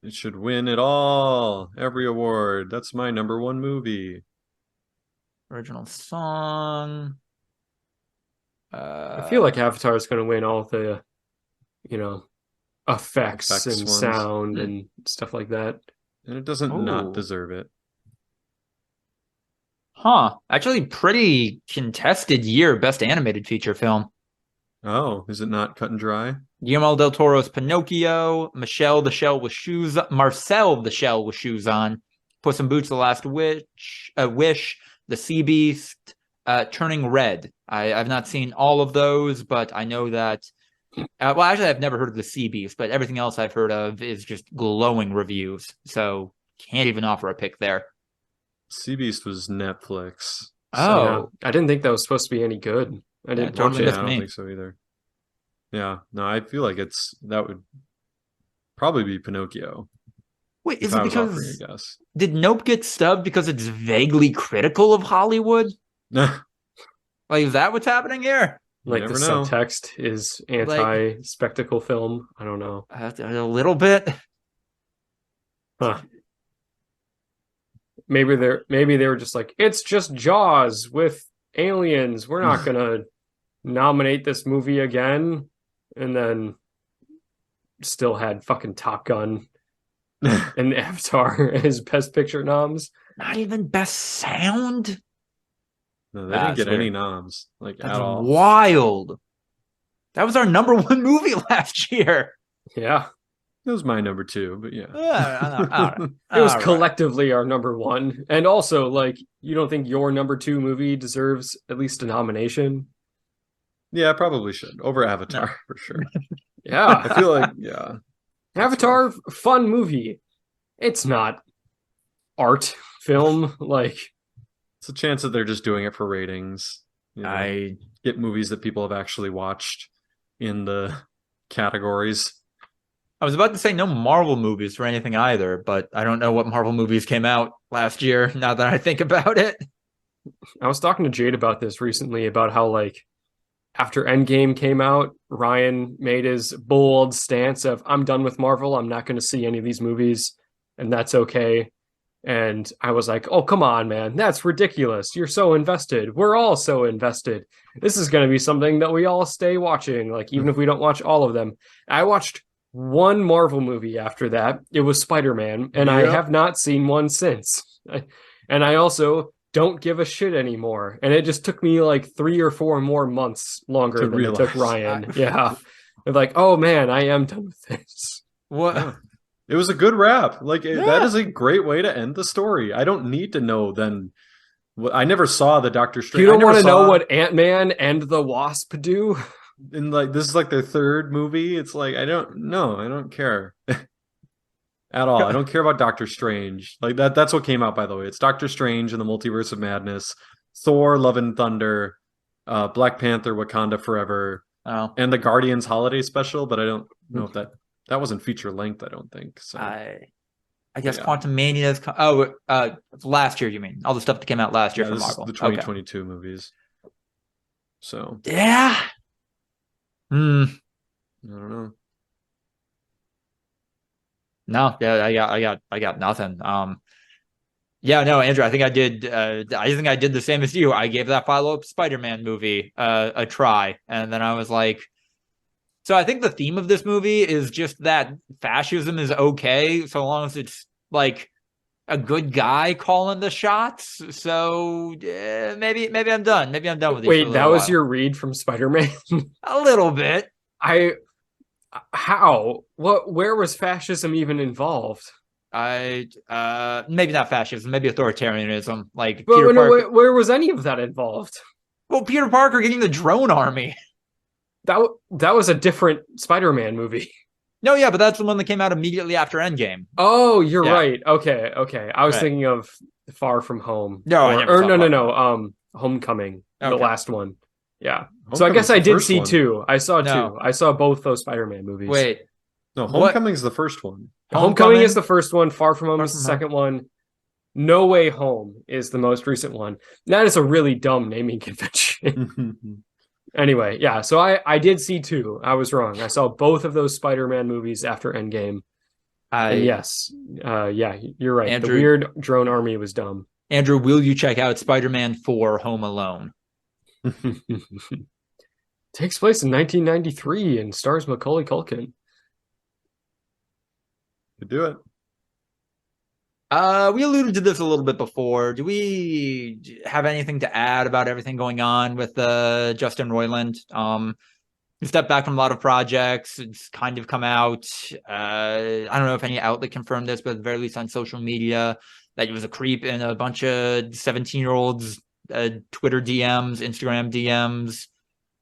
It should win it all. Every award. That's my number 1 movie. Original song. I feel like Avatar is going to win all the, effects and ones. Sound and stuff like that. And it doesn't not deserve it. Actually, pretty contested year. Best Animated Feature Film. Oh, is it not cut and dry? Guillermo del Toro's Pinocchio, Marcel the Shell with Shoes on, Puss in Boots: The Last Wish, The Sea Beast, Turning Red. I've not seen all of those, but I know that. Well, actually, I've never heard of the Sea Beast, but everything else I've heard of is just glowing reviews. So can't even offer a pick there. Sea Beast was Netflix. Oh, I didn't think that was supposed to be any good. I didn't watch totally it. missed I don't me. think so either. Yeah, no, I feel like that would probably be Pinocchio. Wait, If is I it was offering because a guess. did Nope get stubbed because it's vaguely critical of Hollywood? Like, is that what's happening here? Like the never know. subtext is anti-spectacle film. I don't know. A little bit. Huh. Maybe they were just like, it's just Jaws with aliens. We're not gonna nominate this movie again, and then still had fucking Top Gun and Avatar as Best Picture noms. Not even best sound. No, they didn't get any noms, like, That's at all. wild. That was our number one movie last year. Yeah, It was my number 2, but yeah. it was collectively our number one. And also, like, you don't think your number 2 movie deserves at least a nomination? Yeah, I probably should. Over Avatar, for sure. Yeah. I feel like, yeah. Avatar, fun movie. It's not art film. Like, It's a chance that they're just doing it for ratings. You know, I get movies that people have actually watched in the categories. was about to say no Marvel movies for anything either, but I don't know what Marvel movies came out last year, now that I think about it. I was talking to Jade about this recently, about how, like, after Endgame came out, Ryan made his bold stance of, I'm done with Marvel. I'm not going to see any of these movies, and that's okay. And I was like, oh, come on, man. That's ridiculous. You're so invested. We're all so invested. This is going to be something that we all stay watching, like, even if we don't watch all of them. I watched one Marvel movie after that. It was Spider-Man, and I have not seen one since. And I also don't give a shit anymore. And it just took me like 3 or 4 more months longer than it took Ryan. Yeah. And like, oh man, I am done with this. What? Yeah. It was a good wrap. Like, that is a great way to end the story. I don't need to know then. I never saw the Doctor Strange. You don't want to know what Ant-Man and the Wasp do? And like, this is like their 3rd movie. It's like, I don't care at all. I don't care about Doctor Strange. Like, that's what came out, by the way. It's Doctor Strange and the Multiverse of Madness, Thor, Love and Thunder, Black Panther, Wakanda Forever, and the Guardians Holiday Special, but I don't know if that wasn't feature length, I don't think. So I guess Quantum Mania is last year, you mean? All the stuff that came out last year from Marvel. The 2022 movies. So yeah. I don't know. No, yeah, I got nothing. Yeah, no, Andrew, I think I did the same as you. I gave that follow-up Spider-Man movie a try, and then I was like, so I think the theme of this movie is just that fascism is okay so long as it's like a good guy calling the shots. So maybe I'm done. Maybe I'm done with it. Wait, that was your read from Spider-Man? A little bit. Where was fascism even involved? Maybe not fascism, maybe authoritarianism. Like, but where was any of that involved? Well, Peter Parker getting the drone army. That was a different Spider-Man movie. No, yeah, but that's the one that came out immediately after Endgame. Oh, you're right. Okay. I was thinking of Far From Home. No. Homecoming, the last one. Yeah. So I guess I did see 2. I saw 2. I saw both those Spider-Man movies. Wait. No, Homecoming's the first one. Homecoming is the first one. Far From Home is the second one. No Way Home is the most recent one. That is a really dumb naming convention. Anyway, yeah, so I did see 2. I was wrong. I saw both of those Spider-Man movies after Endgame. Yes, you're right. Andrew, the weird drone army was dumb. Andrew, will you check out Spider-Man 4 Home Alone? Takes place in 1993 and stars Macaulay Culkin. Could do it. We alluded to this a little bit before. Do we have anything to add about everything going on with Justin Roiland? He stepped back from a lot of projects. It's kind of come out. I don't know if any outlet confirmed this, but at the very least on social media, that he was a creep and a bunch of 17-year-olds Twitter DMs, Instagram DMs.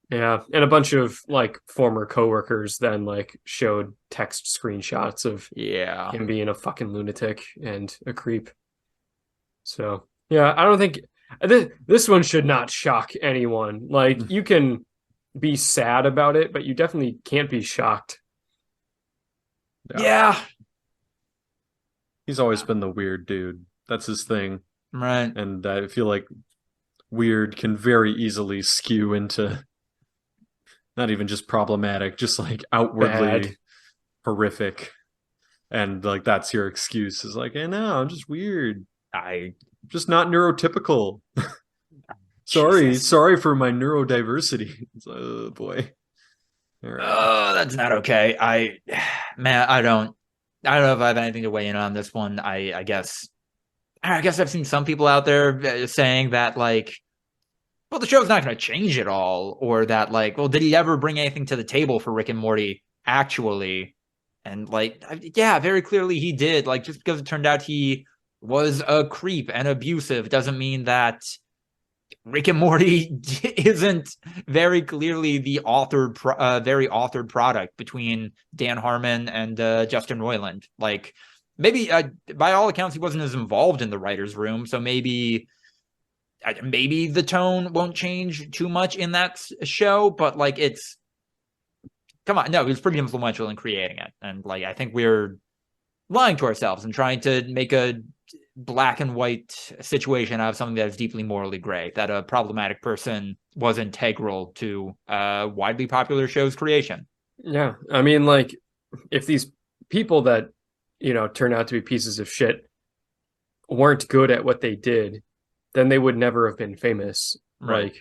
Yeah, and a bunch of like former coworkers then like showed text screenshots of him being a fucking lunatic and a creep. So yeah, I don't think this one should not shock anyone. Like, you can be sad about it, but you definitely can't be shocked. Yeah. He's always been the weird dude. That's his thing. Right. And I feel like weird can very easily skew into not even just problematic, just like outwardly Bad. horrific. And like that's your excuse, is like, hey, no, I'm just weird. I'm just not neurotypical. Sorry for my neurodiversity. Oh boy. All right. Oh, that's not okay. I don't know if I have anything to weigh in on this one. I guess I've seen some people out there saying that, like, well, the show's not going to change at all, or that, like, well, did he ever bring anything to the table for Rick and Morty actually? And like, yeah, very clearly he did. Like, just because it turned out he was a creep and abusive doesn't mean that Rick and Morty isn't very clearly the very authored product between Dan Harmon and Justin Roiland. Like, maybe by all accounts he wasn't as involved in the writers' room, so maybe the tone won't change too much in that show. But like, come on, no, he was pretty influential in creating it, and like, I think we're lying to ourselves and trying to make a black and white situation out of something that is deeply morally gray, that a problematic person was integral to widely popular show's creation. Yeah, I mean, like, if these people that, turn out to be pieces of shit weren't good at what they did, then they would never have been famous. Right.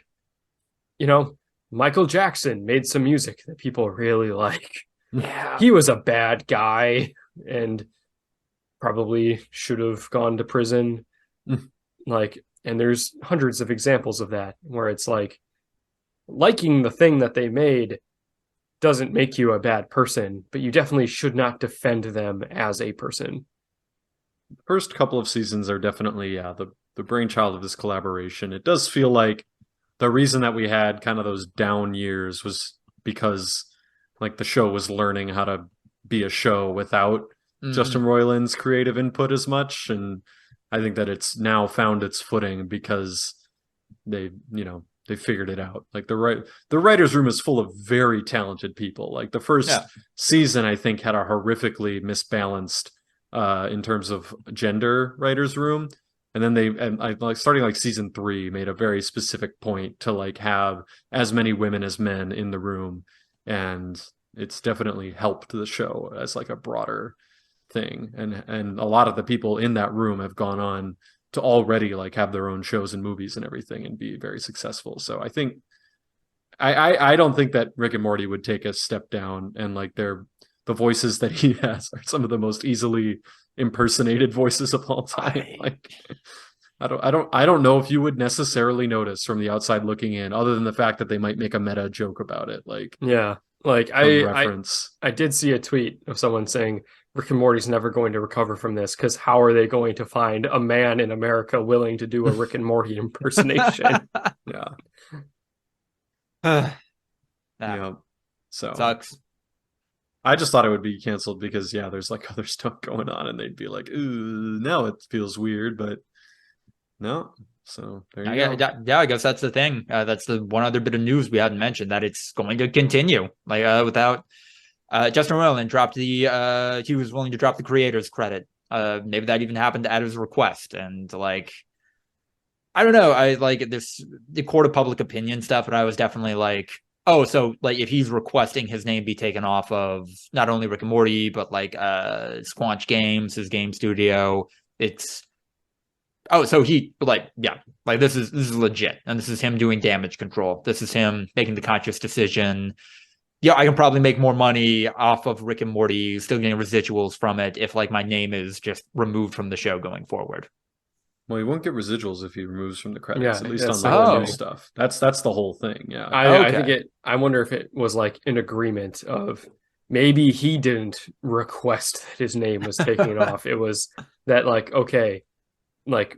Like, Michael Jackson made some music that people really like. Yeah. He was a bad guy and probably should have gone to prison. Like, and there's hundreds of examples of that, where it's like, liking the thing that they made doesn't make you a bad person, but you definitely should not defend them as a person. First couple of seasons are definitely the brainchild of this collaboration. It does feel like the reason that we had kind of those down years was because like the show was learning how to be a show without Justin Roiland's creative input as much, and I think that it's now found its footing because they figured it out. Like the writers' room is full of very talented people. Like the first season, I think, had a horrifically misbalanced in terms of gender writers' room, and then I like starting like season 3 made a very specific point to like have as many women as men in the room, and it's definitely helped the show as like a broader thing, and a lot of the people in that room have gone on to already like have their own shows and movies and everything and be very successful. So I think I don't think that Rick and Morty would take a step down, and like the voices that he has are some of the most easily impersonated voices of all time. Like, I don't know if you would necessarily notice from the outside looking in, other than the fact that they might make a meta joke about it. Like, yeah, like I did see a tweet of someone saying Rick and Morty's never going to recover from this, because how are they going to find a man in America willing to do a Rick and Morty impersonation? Yeah. So sucks. I just thought it would be canceled because there's like other stuff going on, and they'd be like, ooh, now it feels weird, but no. So there you go. Yeah, I guess that's the thing. That's the one other bit of news we hadn't mentioned, that it's going to continue. Like, without Justin Roiland dropped he was willing to drop the creator's credit. Maybe that even happened at his request. And like, I don't know. I like the court of public opinion stuff, but I was definitely like, oh, so like if he's requesting his name be taken off of not only Rick and Morty, but like Squanch Games, his game studio, so he this is legit, and this is him doing damage control. This is him making the conscious decision. Yeah, I can probably make more money off of Rick and Morty, still getting residuals from it, if like my name is just removed from the show going forward. Well, he won't get residuals if he removes from the credits, at least on the new stuff. That's the whole thing. Yeah, I wonder if it was like an agreement of maybe he didn't request that his name was taken off. It was that like, okay, like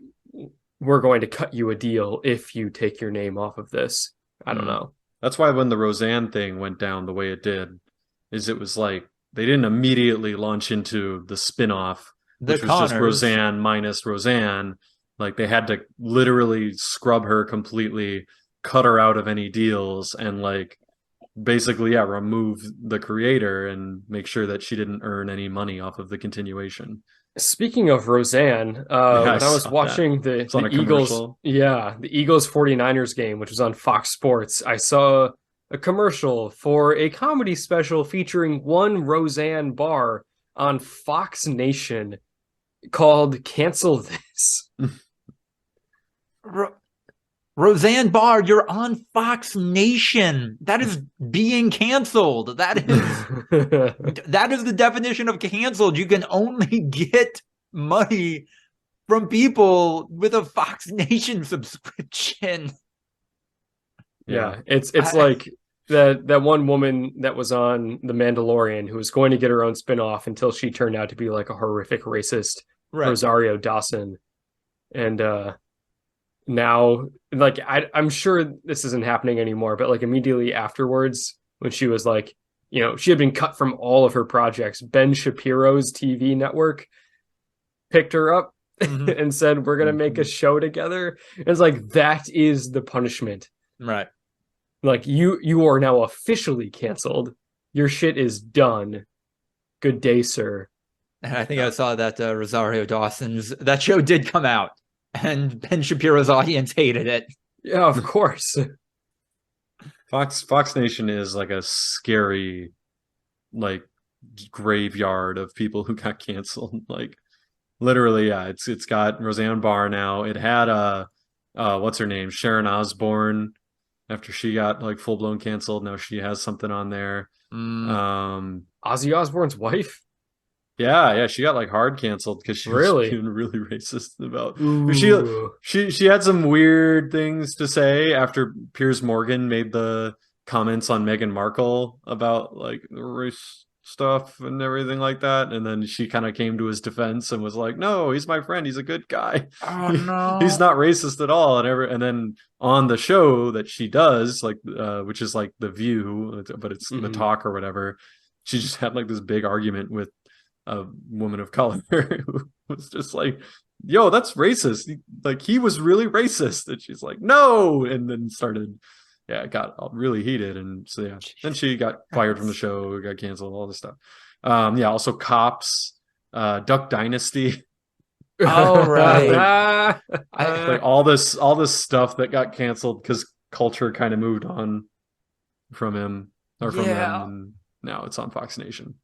we're going to cut you a deal if you take your name off of this. I don't know. That's why when the Roseanne thing went down the way it did, is it was like they didn't immediately launch into the spin-off, which was just Roseanne minus Roseanne. Like they had to literally scrub her completely, cut her out of any deals, and like basically remove the creator and make sure that she didn't earn any money off of the continuation. Speaking of Roseanne, when I was watching the Eagles, the Eagles 49ers game, which was on Fox Sports, I saw a commercial for a comedy special featuring one Roseanne Barr on Fox Nation called Cancel This. Roseanne Barr, you're on Fox Nation. That is being canceled. That is the definition of canceled. You can only get money from people with a Fox Nation subscription. Yeah, it's like that one woman that was on The Mandalorian who was going to get her own spinoff until she turned out to be like a horrific racist, Rosario Dawson. And now, like, I'm sure this isn't happening anymore, but like immediately afterwards, when she was like, she had been cut from all of her projects, Ben Shapiro's TV network picked her up and said, we're going to make a show together. And it's like, that is the punishment. Right. Like, you are now officially canceled. Your shit is done. Good day, sir. And I think I saw that Rosario Dawson's, that show did come out. And Ben Shapiro's audience hated it. Yeah, of course. Fox Nation is like a scary, like, graveyard of people who got canceled. Like, literally, it's got Roseanne Barr now. It had what's her name, Sharon Osbourne. After she got like full blown canceled, now she has something on there. Ozzy Osbourne's wife. Yeah, she got like hard canceled because she was being really racist about. She had some weird things to say after Piers Morgan made the comments on Meghan Markle about like race stuff and everything like that, and then she kind of came to his defense and was like, "No, he's my friend. He's a good guy. Oh no, he's not racist at all." And then on the show that she does, like, which is like The View, but it's The Talk or whatever, she just had like this big argument with a woman of color who was just like, yo, that's racist. Like, he was really racist. And she's like, no. And then it got really heated. And so, then she got fired from the show, got canceled, all this stuff. Also Cops, Duck Dynasty. Oh, right. Like all this stuff that got canceled because culture kind of moved on from him or from them. And now it's on Fox Nation.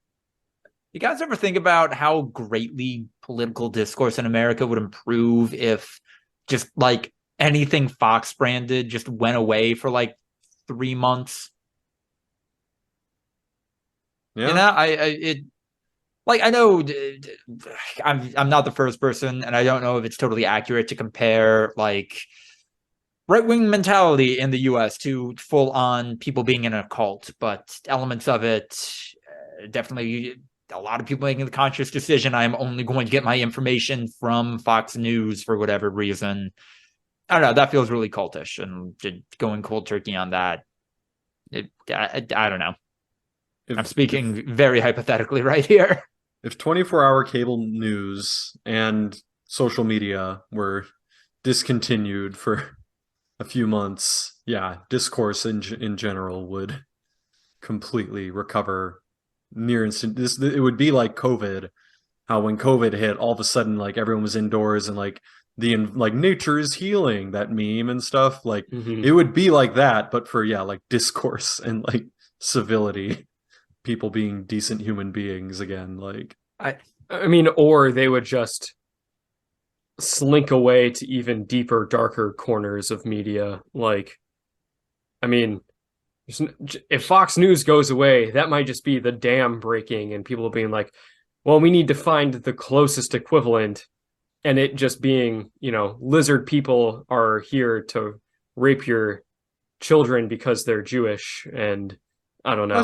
You guys ever think about how greatly political discourse in America would improve if just like anything Fox branded just went away for like 3 months? Yeah. I know I'm not the first person, and I don't know if it's totally accurate to compare like right-wing mentality in the US to full-on people being in a cult, but elements of it definitely. A lot of people making the conscious decision, I'm only going to get my information from Fox News for whatever reason. I don't know. That feels really cultish, and going cold turkey on that. I don't know. I'm speaking very hypothetically right here. If 24-hour cable news and social media were discontinued for a few months, discourse in general would completely recover near instant. It would be like COVID, how when COVID hit, all of a sudden like everyone was indoors and like nature is healing, that meme and stuff, like it would be like that, but for like discourse and like civility, people being decent human beings again. Like I mean, or they would just slink away to even deeper, darker corners of media. Like, I mean, if Fox News goes away, that might just be the dam breaking and people being like, well, we need to find the closest equivalent. And it just being, lizard people are here to rape your children because they're Jewish. And I don't know.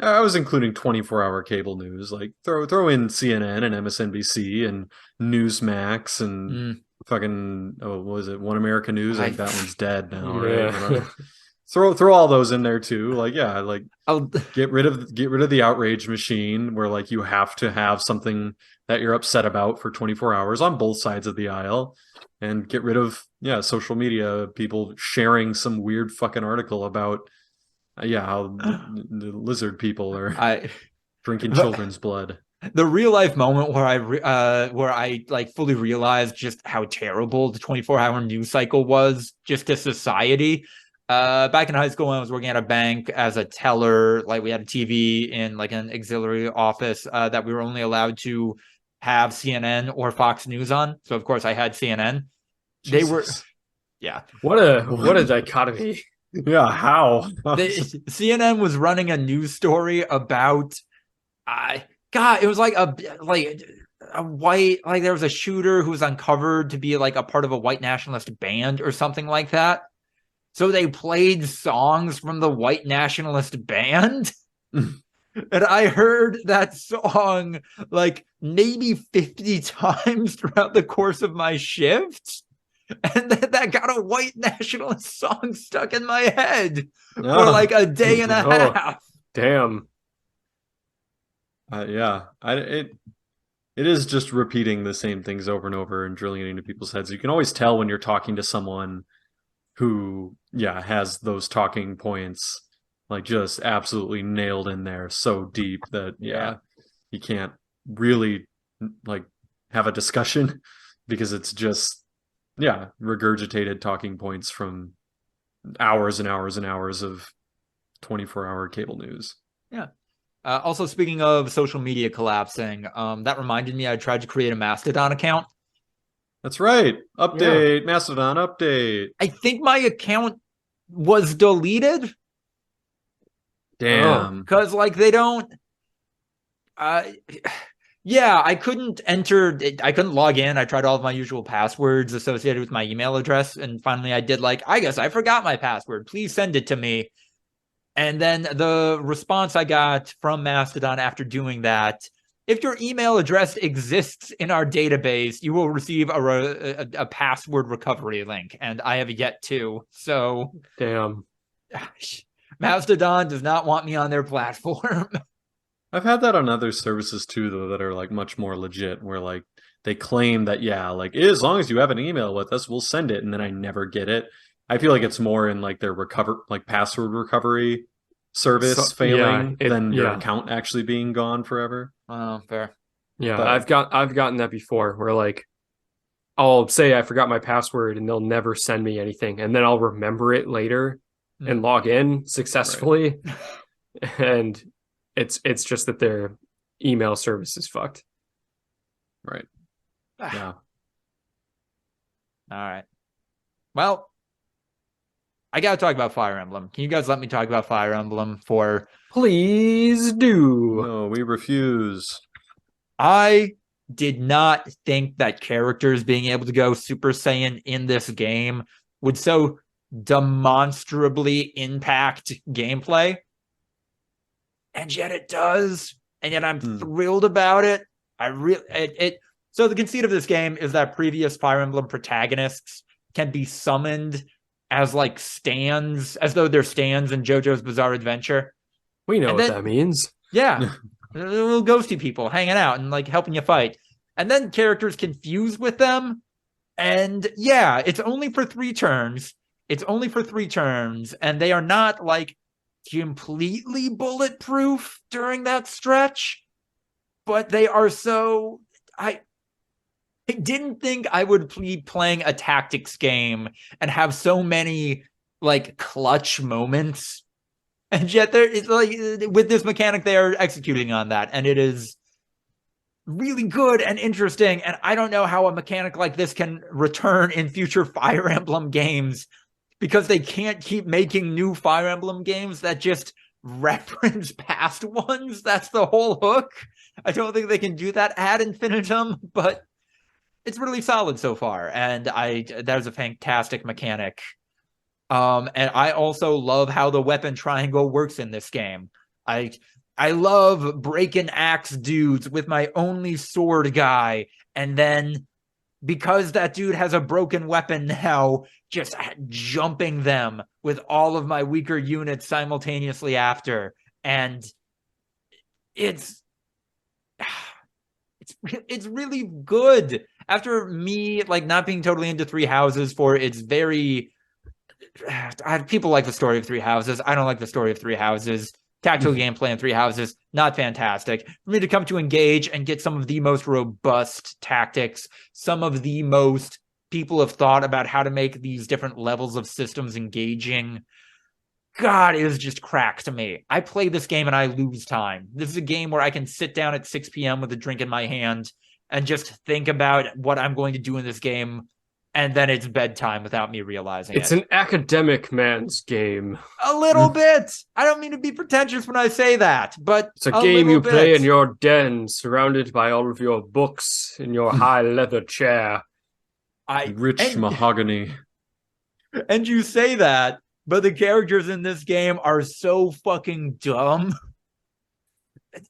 I was including 24-hour cable news, like throw in CNN and MSNBC and Newsmax and fucking what was it? One American News. I think that one's dead now, right? Yeah. Throw all those in there too. Like, yeah, like Oh, get rid of the outrage machine where like you have to have something that you're upset about for 24 hours on both sides of the aisle, and get rid of social media people sharing some weird fucking article about how the lizard people are drinking children's blood. The real life moment where I like fully realized just how terrible the 24-hour news cycle was just to society. Back in high school, when I was working at a bank as a teller, like we had a TV in like an auxiliary office that we were only allowed to have CNN or Fox News on. So of course I had CNN. Jesus. They were, yeah. What a dichotomy. Yeah, how? CNN was running a news story about, God, it was like a white, like there was a shooter who was uncovered to be like a part of a white nationalist band or something like that. So they played songs from the white nationalist band. And I heard that song like maybe 50 times throughout the course of my shift. And that got a white nationalist song stuck in my head for like a day and a half. Damn. It is just repeating the same things over and over and drilling it into people's heads. You can always tell when you're talking to someone who has those talking points like just absolutely nailed in there so deep that you can't really like have a discussion because it's just regurgitated talking points from hours and hours and hours of 24-hour cable news. Also, speaking of social media collapsing, that reminded me I tried to create a Mastodon account. That's right. Update, Mastodon update. I think my account was deleted. Damn. Because like they don't I couldn't log in. I tried all of my usual passwords associated with my email address, and finally I did like, I guess I forgot my password. Please send it to me. And then the response I got from Mastodon after doing that, if your email address exists in our database, you will receive a password recovery link. And I have yet to. So, damn. Mastodon does not want me on their platform. I've had that on other services too, though, that are like much more legit, where like they claim that, like as long as you have an email with us, we'll send it. And then I never get it. I feel like it's more in like their password recovery service failing than your account actually being gone forever. Oh, fair. Yeah, but I've gotten that before where like I'll say I forgot my password and they'll never send me anything, and then I'll remember it later and log in successfully. Right. And it's just that their email service is fucked. Right. Yeah. All right. Well, I gotta talk about Fire Emblem. Can you guys let me talk about Fire Emblem for... Please do. No, we refuse. I did not think that characters being able to go Super Saiyan in this game would so demonstrably impact gameplay. And yet it does. And yet I'm thrilled about it. So the conceit of this game is that previous Fire Emblem protagonists can be summoned as like stands, as though they're stands in JoJo's Bizarre Adventure. We know what that means. Yeah. Little ghosty people hanging out and like helping you fight. And then characters can fuse with them. And it's only for 3 turns. And they are not like completely bulletproof during that stretch. But they are so... I didn't think I would be playing a tactics game and have so many like clutch moments. And yet there is like with this mechanic, they are executing on that. And it is really good and interesting. And I don't know how a mechanic like this can return in future Fire Emblem games, because they can't keep making new Fire Emblem games that just reference past ones. That's the whole hook. I don't think they can do that ad infinitum, but it's really solid so far, and that is a fantastic mechanic. And I also love how the weapon triangle works in this game. I love breaking axe dudes with my only sword guy, and then because that dude has a broken weapon now, just jumping them with all of my weaker units simultaneously after. And it's really good. After me like not being totally into Three Houses for its very people like the story of Three Houses. I don't like the story of Three Houses. Tactical gameplay in Three Houses, not fantastic. For me to come to engage and get some of the most robust tactics, some of the most people have thought about how to make these different levels of systems engaging. God, it is just crack to me. I play this game and I lose time. This is a game where I can sit down at 6 p.m. with a drink in my hand and just think about what I'm going to do in this game, and then it's bedtime without me realizing it's an academic man's game. A little bit. I don't mean to be pretentious when I say that, but it's a game you play in your den, surrounded by all of your books in your high leather chair. Rich mahogany. And you say that, but the characters in this game are so fucking dumb.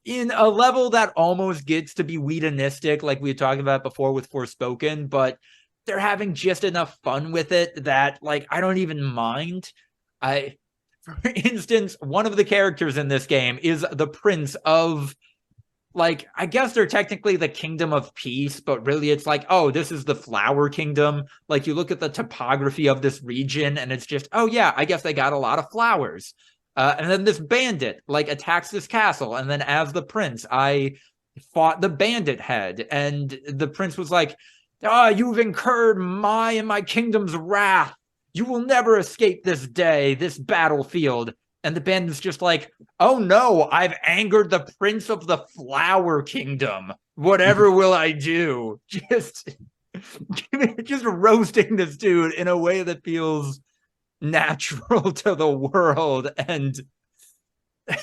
In a level that almost gets to be Whedonistic, like we talked about before with Forspoken, but they're having just enough fun with it that, like, I don't even mind. For instance, one of the characters in this game is the prince of, like, I guess they're technically the Kingdom of Peace, but really it's like, oh, this is the Flower Kingdom. Like, you look at the topography of this region and it's just, oh yeah, I guess they got a lot of flowers. And then this bandit, like, attacks this castle. And then as the prince, I fought the bandit head. And the prince was like, you've incurred my and my kingdom's wrath. You will never escape this day, this battlefield. And the bandit's just like, oh no, I've angered the prince of the Flower Kingdom. Whatever will I do? Just roasting this dude in a way that feels natural to the world. And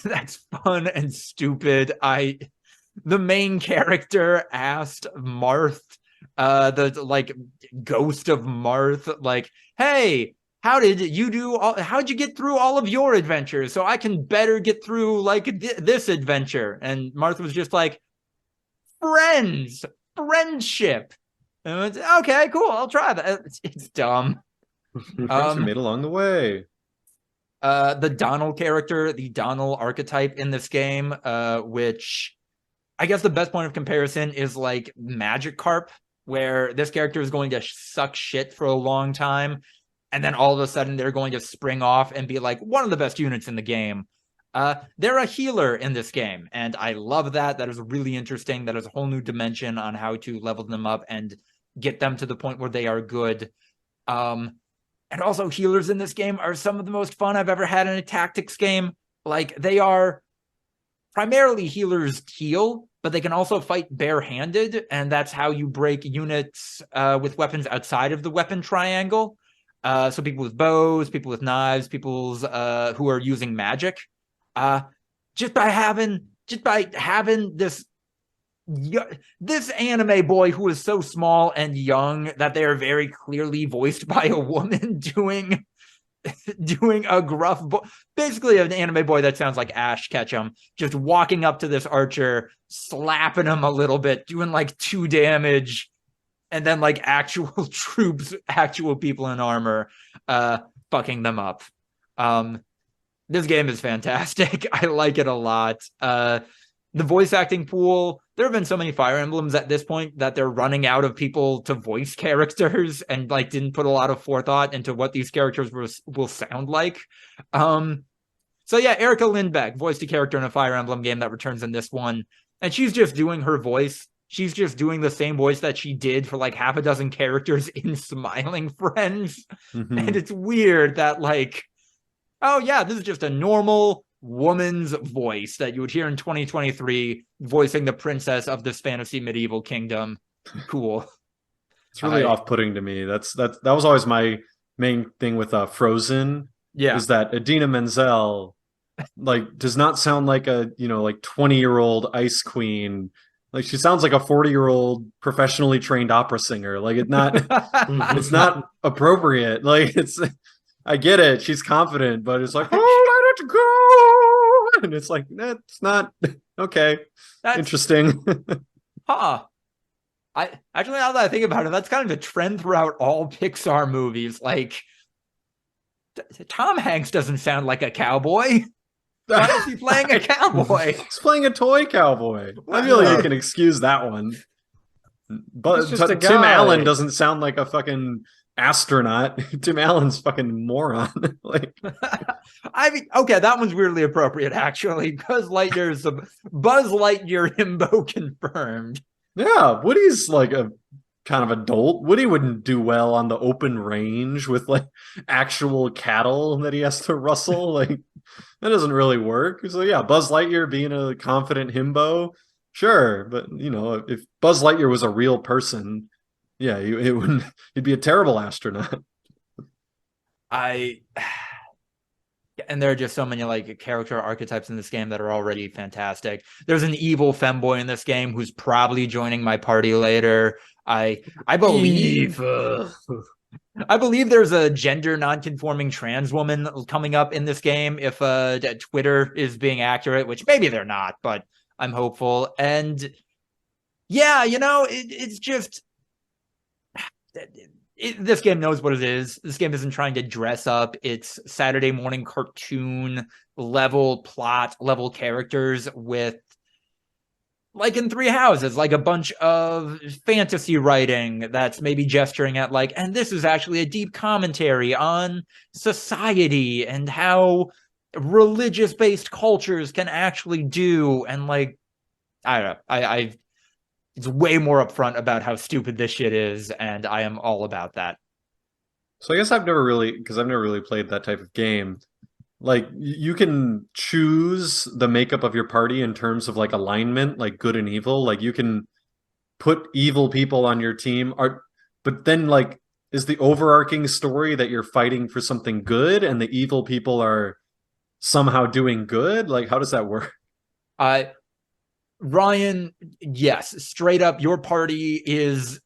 that's fun and stupid. The main character asked Marth, the like ghost of Marth, like, hey, how'd you get through all of your adventures so I can better get through like this adventure? And Marth was just like, friendship. And I went, okay, cool, I'll try that. It's dumb. Friends are made along the way. The Donald character, the Donald archetype in this game, which I guess the best point of comparison is like Magikarp, where this character is going to suck shit for a long time, and then all of a sudden they're going to spring off and be like one of the best units in the game. They're a healer in this game, and I love that. That is really interesting. That is a whole new dimension on how to level them up and get them to the point where they are good. And also, healers in this game are some of the most fun I've ever had in a tactics game. Like, they are primarily healers heal, but they can also fight barehanded, and that's how you break units with weapons outside of the weapon triangle. So people with bows, people with knives, people who are using magic. Just by having this anime boy who is so small and young that they are very clearly voiced by a woman doing a gruff basically an anime boy that sounds like Ash Ketchum, just walking up to this archer, slapping him a little bit, doing like 2 damage, and then like actual troops, actual people in armor, fucking them up. This game is fantastic. I like it a lot. The voice acting pool, there have been so many Fire Emblems at this point that they're running out of people to voice characters and like didn't put a lot of forethought into what these characters will sound like. So yeah, Erica Lindbeck voiced a character in a Fire Emblem game that returns in this one, and she's just doing her voice. She's just doing the same voice that she did for like half a dozen characters in Smiling Friends. Mm-hmm. And it's weird that like, oh yeah, this is just a normal woman's voice that you would hear in 2023 voicing the princess of this fantasy medieval kingdom. Cool. It's really off-putting to me. That was always my main thing with Frozen. Yeah, is that Idina Menzel like does not sound like a 20-year-old ice queen. Like, she sounds like a 40-year-old professionally trained opera singer. Like, it's not appropriate. Like, I get it, she's confident, but it's like, oh, let it go, and it's like, that's not okay. That's interesting. Actually, now that I think about it, that's kind of a trend throughout all Pixar movies. Like, Tom Hanks doesn't sound like a cowboy. Why is he playing a cowboy? He's playing a toy cowboy. I feel like you can excuse that one. But Tim Allen doesn't sound like a fucking astronaut. Tim Allen's fucking moron. Like, I mean, okay, that one's weirdly appropriate, actually. Buzz Lightyear's Buzz Lightyear himbo confirmed. Yeah, Woody's like a kind of adult. Woody wouldn't do well on the open range with like actual cattle that he has to rustle. Like, that doesn't really work. So yeah, Buzz Lightyear being a confident himbo, sure. But you know, if Buzz Lightyear was a real person, yeah, he'd be a terrible astronaut. And there are just so many like character archetypes in this game that are already fantastic. There's an evil femboy in this game who's probably joining my party later. I believe there's a gender non-conforming trans woman coming up in this game if Twitter is being accurate, which maybe they're not, but I'm hopeful. And yeah, you know, it's just this game knows what it is. This game isn't trying to dress up. It's Saturday morning cartoon level plot, level characters with, like in Three Houses, like a bunch of fantasy writing that's maybe gesturing at like, and this is actually a deep commentary on society and how religious-based cultures can actually do, and like, I don't know, it's way more upfront about how stupid this shit is, and I am all about that. So I guess I've never really played that type of game. Like, you can choose the makeup of your party in terms of like alignment, like good and evil. Like, you can put evil people on your team, but then like, is the overarching story that you're fighting for something good and the evil people are somehow doing good? Like, how does that work? Ryan, yes, straight up, your party is,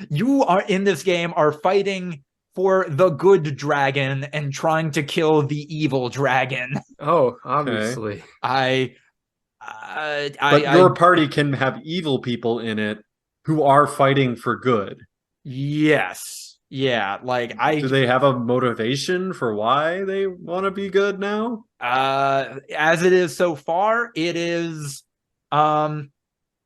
you are in this game are fighting for the good dragon and trying to kill the evil dragon. Oh, obviously. But your party can have evil people in it who are fighting for good. Yes. Yeah, like do they have a motivation for why they want to be good now? As it is so far, it is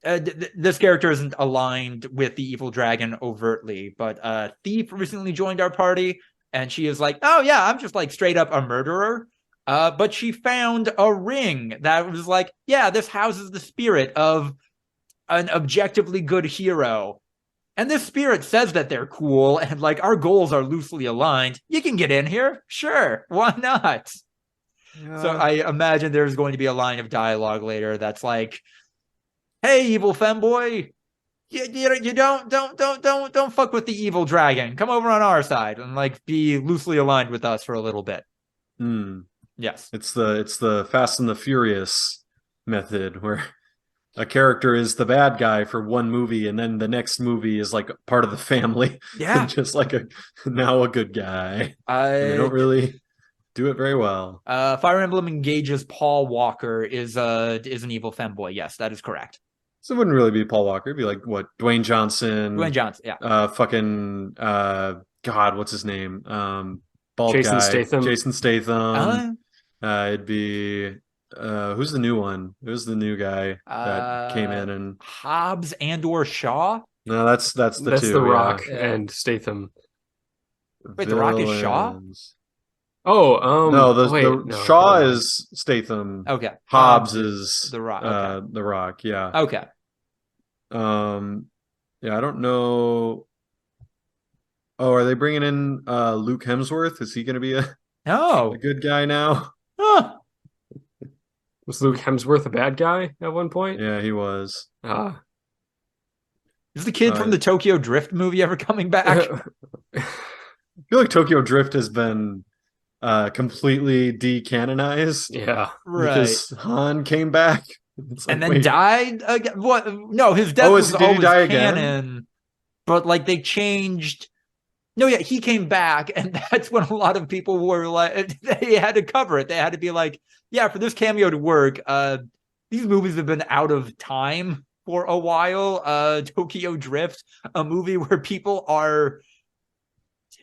this character isn't aligned with the evil dragon overtly, but Thief recently joined our party, and she is like, oh yeah, I'm just like straight up a murderer. But she found a ring that was like, yeah, this houses the spirit of an objectively good hero. And this spirit says that they're cool, and like our goals are loosely aligned. You can get in here. Sure. Why not? Yeah. So I imagine there's going to be a line of dialogue later that's like, hey, evil femboy, you don't fuck with the evil dragon. Come over on our side and like be loosely aligned with us for a little bit. Yes. It's the Fast and the Furious method where a character is the bad guy for one movie and then the next movie is like part of the family. Yeah. Just like a good guy. They don't really do it very well. Fire Emblem engages Paul Walker is an evil femboy. Yes, that is correct. So it wouldn't really be Paul Walker. It'd be like what, Dwayne Johnson. Dwayne Johnson, yeah. God, what's his name? Bald Jason guy. Statham. Jason Statham. It'd be who's the new one? Who's the new guy that came in and Hobbs and/or Shaw? No, that's two. That's The Rock and Statham. Wait, The Rock is Shaw? Oh, no, Shaw is Statham. Okay. Hobbs is The Rock. Okay. The Rock, yeah. Okay. Yeah, I don't know. Oh, are they bringing in Luke Hemsworth? Is he going to be a good guy now? Huh. Was Luke Hemsworth a bad guy at one point? Yeah, he was. Is the kid from the Tokyo Drift movie ever coming back? I feel like Tokyo Drift has been completely decanonized. Yeah, right. Because Han came back and then died again. What? No, his death was always canon. But like they changed. No, yeah, he came back, and that's when a lot of people were like, they had to cover it. They had to be like, yeah, for this cameo to work, these movies have been out of time for a while, Tokyo Drift, a movie where people are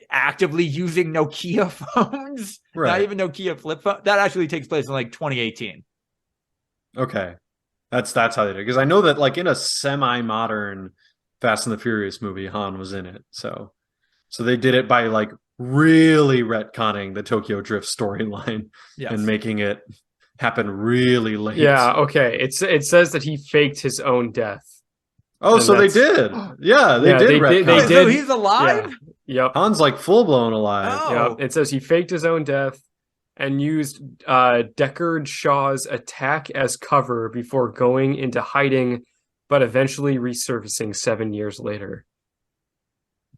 actively using Nokia phones, not even Nokia flip phone. That actually takes place in like 2018. Okay. That's how they did it. Because I know that like in a semi-modern Fast and the Furious movie, Han was in it. So they did it by like really retconning the Tokyo Drift storyline and making it happen really late. Yeah, okay. It says that he faked his own death. Oh, so they did. Yeah, they did retcon. Wait, so he's alive? Yeah. Yep. Han's like full-blown alive. Oh. Yep. It says he faked his own death and used Deckard Shaw's attack as cover before going into hiding, but eventually resurfacing 7 years later.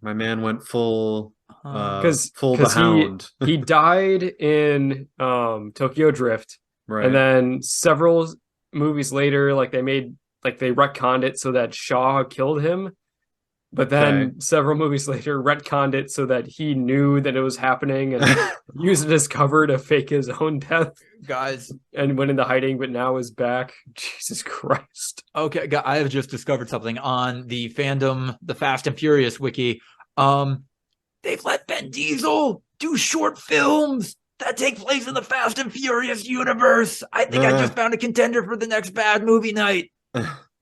My man went full full the hound. he died in Tokyo Drift, right? And then several movies later, like they retconned it so that Shaw killed him. But then several movies later, retconned it so that he knew that it was happening and used it as cover to fake his own death. Guys. And went into hiding, but now is back. Jesus Christ. Okay, I have just discovered something on the fandom, the Fast and Furious wiki. They've let Vin Diesel do short films that take place in the Fast and Furious universe. I think I just found a contender for the next bad movie night.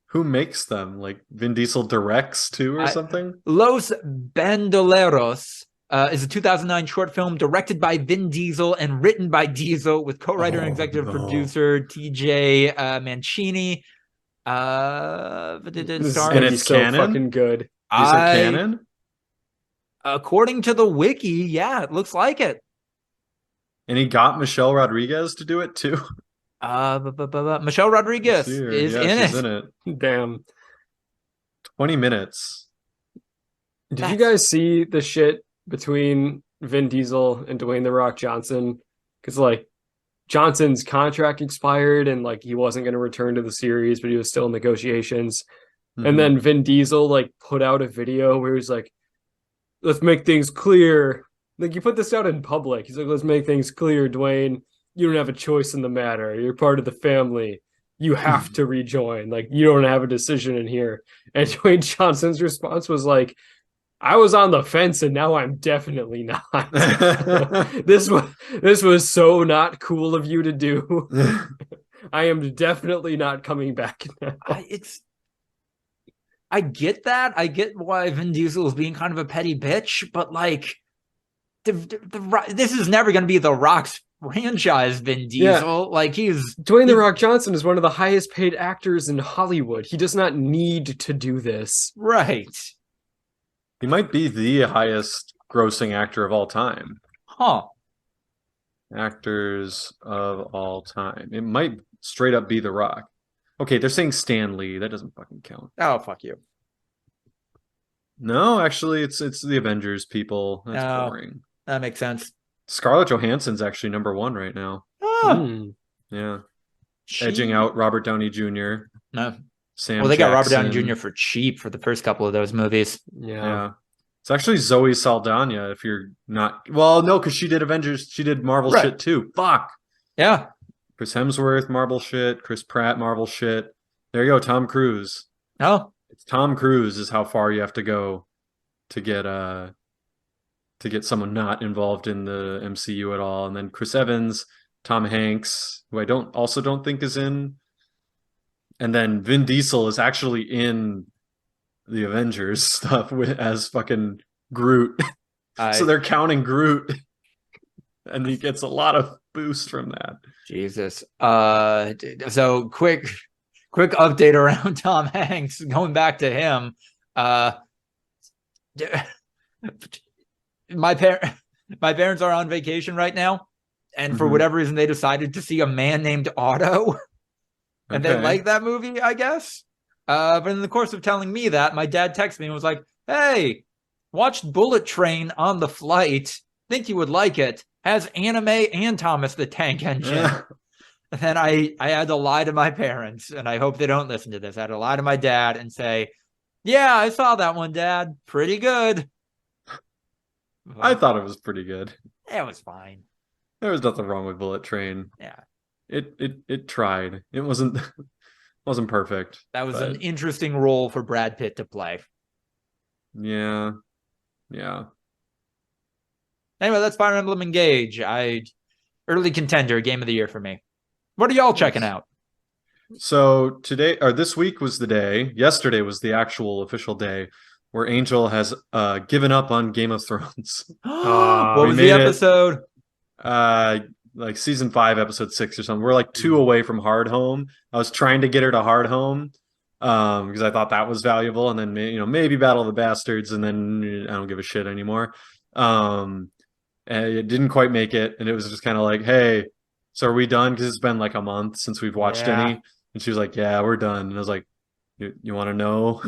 Who makes them? Like Vin Diesel directs too or something? Los Bandoleros is a 2009 short film directed by Vin Diesel and written by Diesel with co-writer and executive producer TJ Mancini. This is so fucking good. Is it canon? According to the wiki, yeah, it looks like it. And he got Michelle Rodriguez to do it too. Michelle Rodriguez is in it. Damn. 20 minutes. Did you guys see the shit between Vin Diesel and Dwayne The Rock Johnson? Because like Johnson's contract expired and like he wasn't going to return to the series, but he was still in negotiations. Mm-hmm. And then Vin Diesel like put out a video where he's like, let's make things clear. Like, you put this out in public. He's like, let's make things clear, Dwayne. You don't have a choice in the matter. You're part of the family. You have to rejoin. Like, you don't have a decision in here. And Dwayne Johnson's response was like, I was on the fence and now I'm definitely not. This was so not cool of you to do. I am definitely not coming back now. I get that. I get why Vin Diesel is being kind of a petty bitch, but like, this is never going to be The Rock's franchise, Vin Diesel. Yeah. Like, Dwayne The Rock Johnson is one of the highest paid actors in Hollywood. He does not need to do this. Right. He might be the highest grossing actor of all time. Huh. Actors of all time. It might straight up be The Rock. Okay, they're saying Stan Lee. That doesn't fucking count. Oh, fuck you. No, actually, it's the Avengers people. That's boring. That makes sense. Scarlett Johansson's actually number one right now. Yeah. Edging out Robert Downey Jr. No. Sam Well, they Jackson. got Robert Downey Jr. for cheap for the first couple of those movies. Yeah. It's actually Zoe Saldana, if you're not... Well, no, because she did Avengers. She did Marvel shit, too. Fuck. Yeah. Chris Hemsworth, Marvel shit. Chris Pratt, Marvel shit. There you go, Tom Cruise. Oh. It's Tom Cruise is how far you have to go to get someone not involved in the MCU at all. And then Chris Evans, Tom Hanks, who I don't think is in. And then Vin Diesel is actually in the Avengers stuff as fucking Groot. So they're counting Groot. And he gets a lot of boost from that. Jesus. So quick update around Tom Hanks. Going back to him. My parents are on vacation right now, and for whatever reason they decided to see A Man Named Otto, and they like that movie, I guess. But in the course of telling me that, my dad texted me and was like, "Hey, watched Bullet Train on the flight. Think you would like it. Has anime and Thomas the Tank Engine." And then I had to lie to my parents, and I hope they don't listen to this. I had to lie to my dad and say, "Yeah, I saw that one, Dad. Pretty good." I thought it was pretty good. It was fine. There was nothing wrong with Bullet Train. Yeah. It tried. It wasn't Wasn't perfect. That was but an interesting role for Brad Pitt to play. Yeah. Anyway, that's Fire Emblem Engage. Early contender, game of the year for me. What are y'all checking out? So this week was the day. Yesterday was the actual official day where Angel has given up on Game of Thrones. What was the episode? Like season 5, episode 6 or something. We're like 2 away from Hard Home. I was trying to get her to Hard Home because I thought that was valuable, and then maybe Battle of the Bastards, and then I don't give a shit anymore. And it didn't quite make it, and it was just kind of like, hey, so are we done? Because it's been like a month since we've watched any. And she was like, yeah, we're done. And I was like, you want to know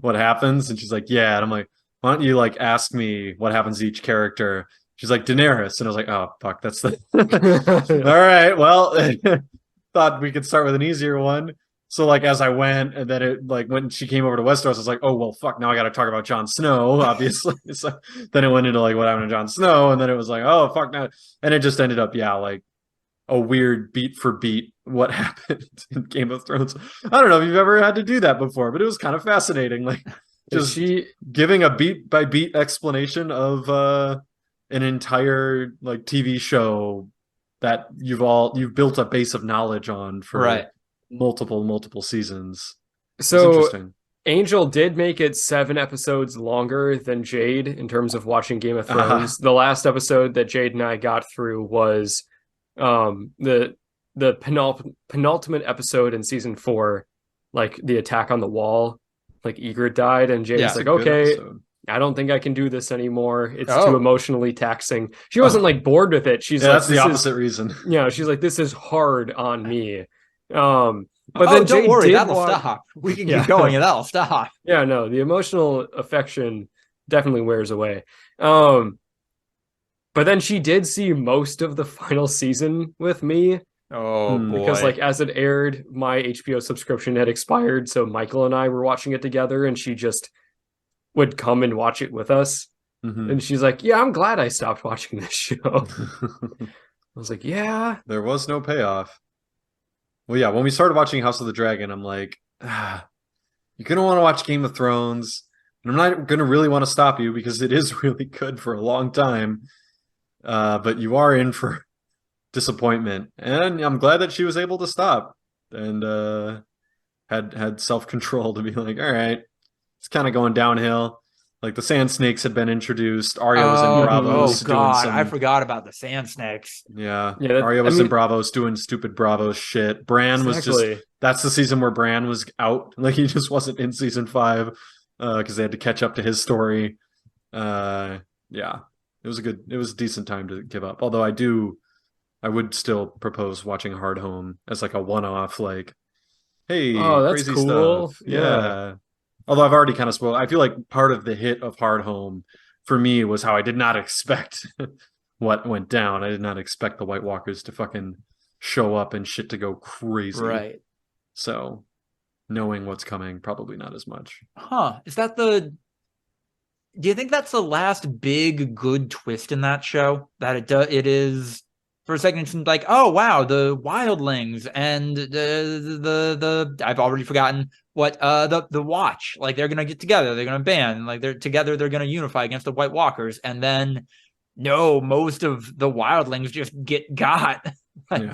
what happens? And she's like, yeah. And I'm like, why don't you like ask me what happens to each character? She's like, Daenerys. And I was like, oh, fuck, that's the... All right, well, thought we could start with an easier one. So like as I went, and then it like when she came over to Westeros, I was like, oh, well, fuck, now I got to talk about Jon Snow, obviously. So then it went into like what happened to Jon Snow, and then it was like, oh, fuck, now. And it just ended up, like a weird beat for beat what happened in Game of Thrones. I don't know if you've ever had to do that before, but it was kind of fascinating. Like just giving a beat by beat explanation of an entire like TV show that you've built a base of knowledge on for multiple seasons. So interesting. Angel did make it 7 episodes longer than Jade in terms of watching Game of Thrones. The last episode that Jade and I got through was the penultimate episode in season 4, like the attack on the wall, like Ygritte died, and Jade's like, okay, I don't think I can do this anymore. It's too emotionally taxing. She wasn't like bored with it. She's like, that's the opposite reason. Yeah, she's like, this is hard on me. But then don't worry, that'll stop. We can keep going and that'll stop. Yeah, no, the emotional affection definitely wears away. But then she did see most of the final season with me. Oh, boy. Because like as it aired, my HBO subscription had expired, so Michael and I were watching it together, and she just would come and watch it with us. Mm-hmm. And she's like, yeah, I'm glad I stopped watching this show. I was like, yeah. There was no payoff. Well, yeah, when we started watching House of the Dragon, I'm like, you're going to want to watch Game of Thrones, and I'm not going to really want to stop you because it is really good for a long time. But you are in for disappointment, and I'm glad that she was able to stop and had self-control to be like, all right, it's kind of going downhill. Like the Sand Snakes had been introduced. Arya was in Bravos. Oh God, I forgot about the Sand Snakes. Yeah, Arya was in Bravos doing stupid Bravos shit. Bran was that's the season where Bran was out. Like he just wasn't in season 5 because they had to catch up to his story. It was a decent time to give up. Although I would still propose watching Hard Home as like a one-off, like, hey, that's crazy cool. stuff. Yeah. Although I've already kind of spoiled. I feel like part of the hit of Hard Home for me was how I did not expect what went down. I did not expect the White Walkers to fucking show up and shit to go crazy. Right. So knowing what's coming, probably not as much. Is that do you think that's the last big good twist in that show? That it is, for a second it seemed like, oh wow, the wildlings and the I've already forgotten what the Watch, like they're gonna get together, they're gonna band, like they're gonna unify against the White Walkers, and then no, most of the wildlings just get got. You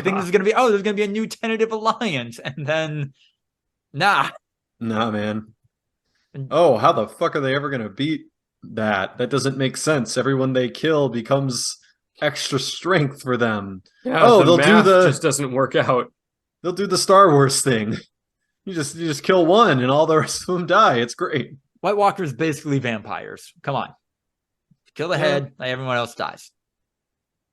think this is gonna be there's gonna be a new tentative alliance, and then nah man. Oh, how the fuck are they ever going to beat that? That doesn't make sense. Everyone they kill becomes extra strength for them. Yeah, they'll do just doesn't work out. They'll do the Star Wars thing. You just kill one and all the rest of them die. It's great. White Walkers basically vampires. Come on. Kill the head, like everyone else dies.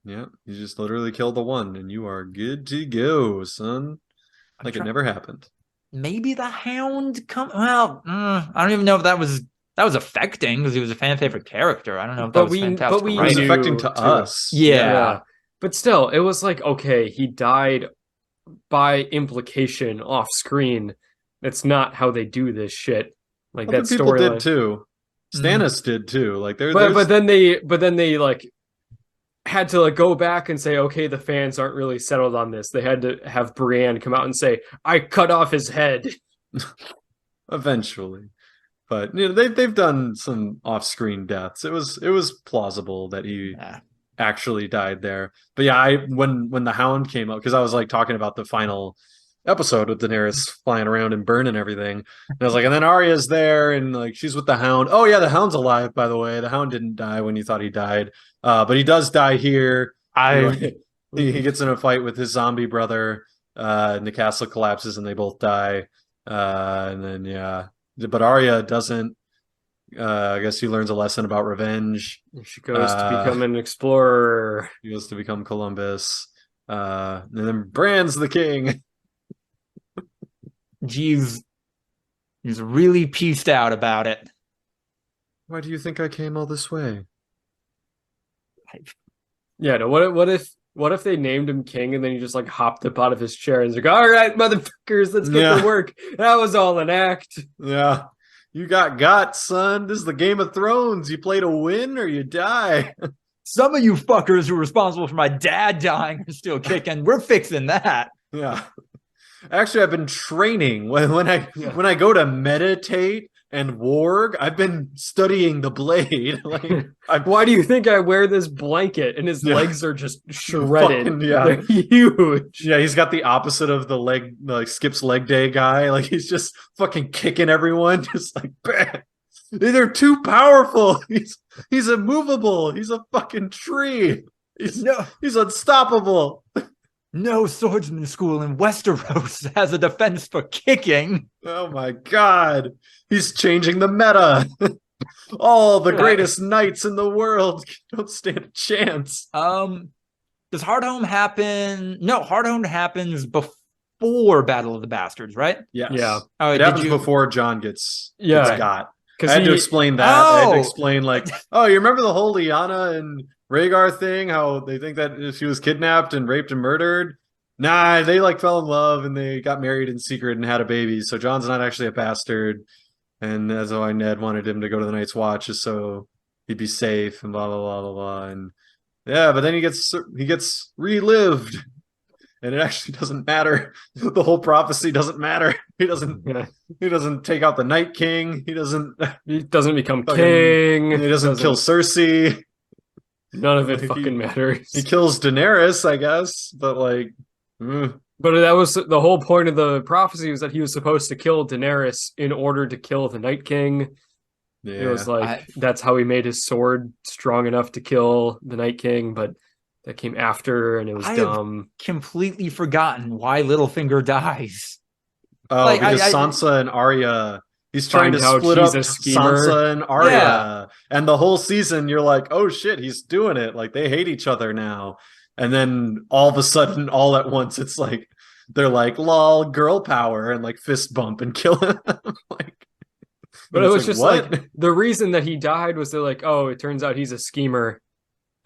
Yeah, you just literally kill the one and you are good to go, son. Like it never happened. Maybe the Hound I don't even know if that was affecting, because he was a fan favorite character. I don't know if that was fantastic. But it was affecting to us. Yeah. But still, it was like, okay, he died by implication off screen. That's not how they do this shit. Like that people did too. Stannis did too. Like but then they like had to like go back and say, okay, the fans aren't really settled on this. They had to have Brienne come out and say, I cut off his head. Eventually. But they've done some off-screen deaths. It was plausible that he actually died there. But yeah, when the Hound came up, because I was like talking about the final episode with Daenerys flying around and burning everything, and I was like, and then Arya's there, and like she's with the Hound. Oh yeah, the Hound's alive, by the way. The Hound didn't die when you thought he died, but he does die here. He gets in a fight with his zombie brother, and the castle collapses, and they both die. And then but Arya doesn't. I guess she learns a lesson about revenge. She goes to become an explorer. She goes to become Columbus. And then Bran's the king. He's really pieced out about it. Why do you think I came all this way? Yeah, no, what if they named him king and then he just like hopped up out of his chair and was like, all right, motherfuckers, let's get to work. That was all an act. Yeah. You got, son. This is the Game of Thrones. You play to win or you die. Some of you fuckers who are responsible for my dad dying are still kicking. We're fixing that. Yeah. Actually, I've been training. When I go to meditate and warg, I've been studying the blade. Why do you think I wear this blanket? And his legs are just shredded. They're huge. Yeah, he's got the opposite of the Skip's leg day guy. Like he's just fucking kicking everyone, just like bam. They're too powerful. He's immovable. He's a fucking tree. He's unstoppable. No swordsman school in Westeros has a defense for kicking. Oh my god. He's changing the meta. All the greatest knights in the world don't stand a chance. Does Hardhome happen? No, Hardhome happens before Battle of the Bastards, right? Yes. Yeah. Oh, it happens before Jon gets got. I had to explain that. I had to explain you remember the whole Lyanna and Rhaegar thing, how they think that she was kidnapped and raped and murdered? Nah, they fell in love and they got married in secret and had a baby. So Jon's not actually a bastard. And that's why Ned wanted him to go to the Night's Watch, just so he'd be safe and blah, blah, blah, blah, blah. And yeah, but then he gets relived. And it actually doesn't matter. The whole prophecy doesn't matter. He doesn't take out the Night King. He doesn't become king. He doesn't kill Cersei. None of it fucking matters. He kills Daenerys, I guess, but But that was the whole point of the prophecy, was that he was supposed to kill Daenerys in order to kill the Night King. Yeah. It was that's how he made his sword strong enough to kill the Night King, but that came after, and it was dumb. I've completely forgotten why Littlefinger dies. Oh, because Sansa and Arya... He's trying to split up Sansa and Arya. Yeah. And the whole season, you're like, oh shit, he's doing it. Like, they hate each other now. And then all of a sudden, all at once, it's like, they're like, lol, girl power, and fist bump and kill him. But it was just what? The reason that he died was they're like, oh, it turns out he's a schemer.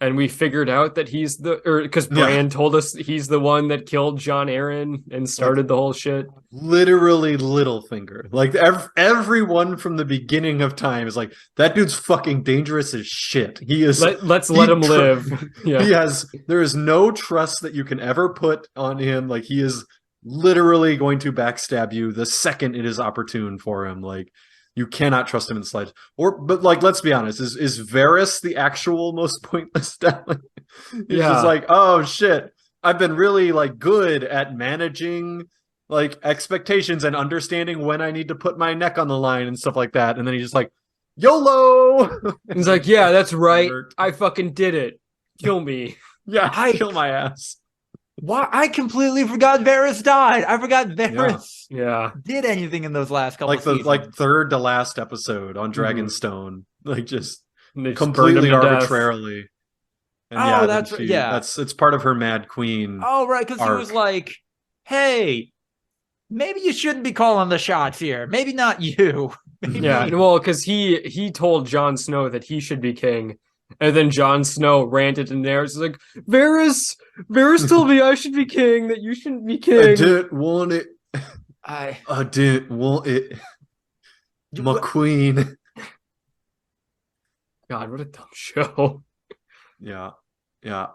And we figured out that because Bran told us he's the one that killed Jon Arryn and started the whole shit. Literally Littlefinger. Everyone from the beginning of time is like, that dude's fucking dangerous as shit. He is. Let's let him live. Yeah. There is no trust that you can ever put on him. He is literally going to backstab you the second it is opportune for him. You cannot trust him in the slightest. But let's be honest, is Varys the actual most pointless death? He's just like, oh shit, I've been really good at managing expectations and understanding when I need to put my neck on the line and stuff like that. And then he's just like, YOLO. He's like, yeah, that's right. I fucking did it. Kill me. Yeah, kill my ass. Why? I completely forgot Varys died. I forgot Varys did anything in those last couple of seasons. Third to last episode on Dragonstone. Just completely arbitrarily. And it's part of her Mad Queen. Oh, right, because he was like, hey, maybe you shouldn't be calling the shots here. Maybe not you. Yeah, well, because he told Jon Snow that he should be king. And then Jon Snow ranted in there. It's like, Varys told me I should be king, that you shouldn't be king. I didn't want it. I didn't want it. My queen. God, what a dumb show. Yeah. Yeah.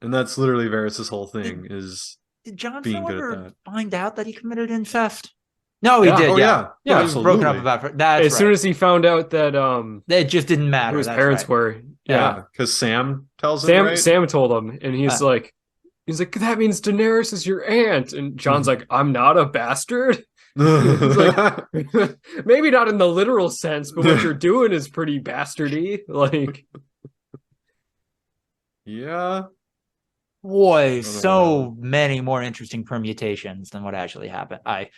And that's literally Varys' whole thing is Did Jon being Snow good at ever that. find out that he committed incest? No, he Yeah. did. Oh, Yeah, yeah, he was broken up absolutely. about. That's As soon as he found out that it just didn't matter. who his That's parents right. were, Yeah, because Sam tells him, right? Sam told him, and he's like, that means Daenerys is your aunt, and John's like, I'm not a bastard. He's like, maybe not in the literal sense, but what you're doing is pretty bastardy. Like, yeah. Boy, so many more interesting permutations than what actually happened. I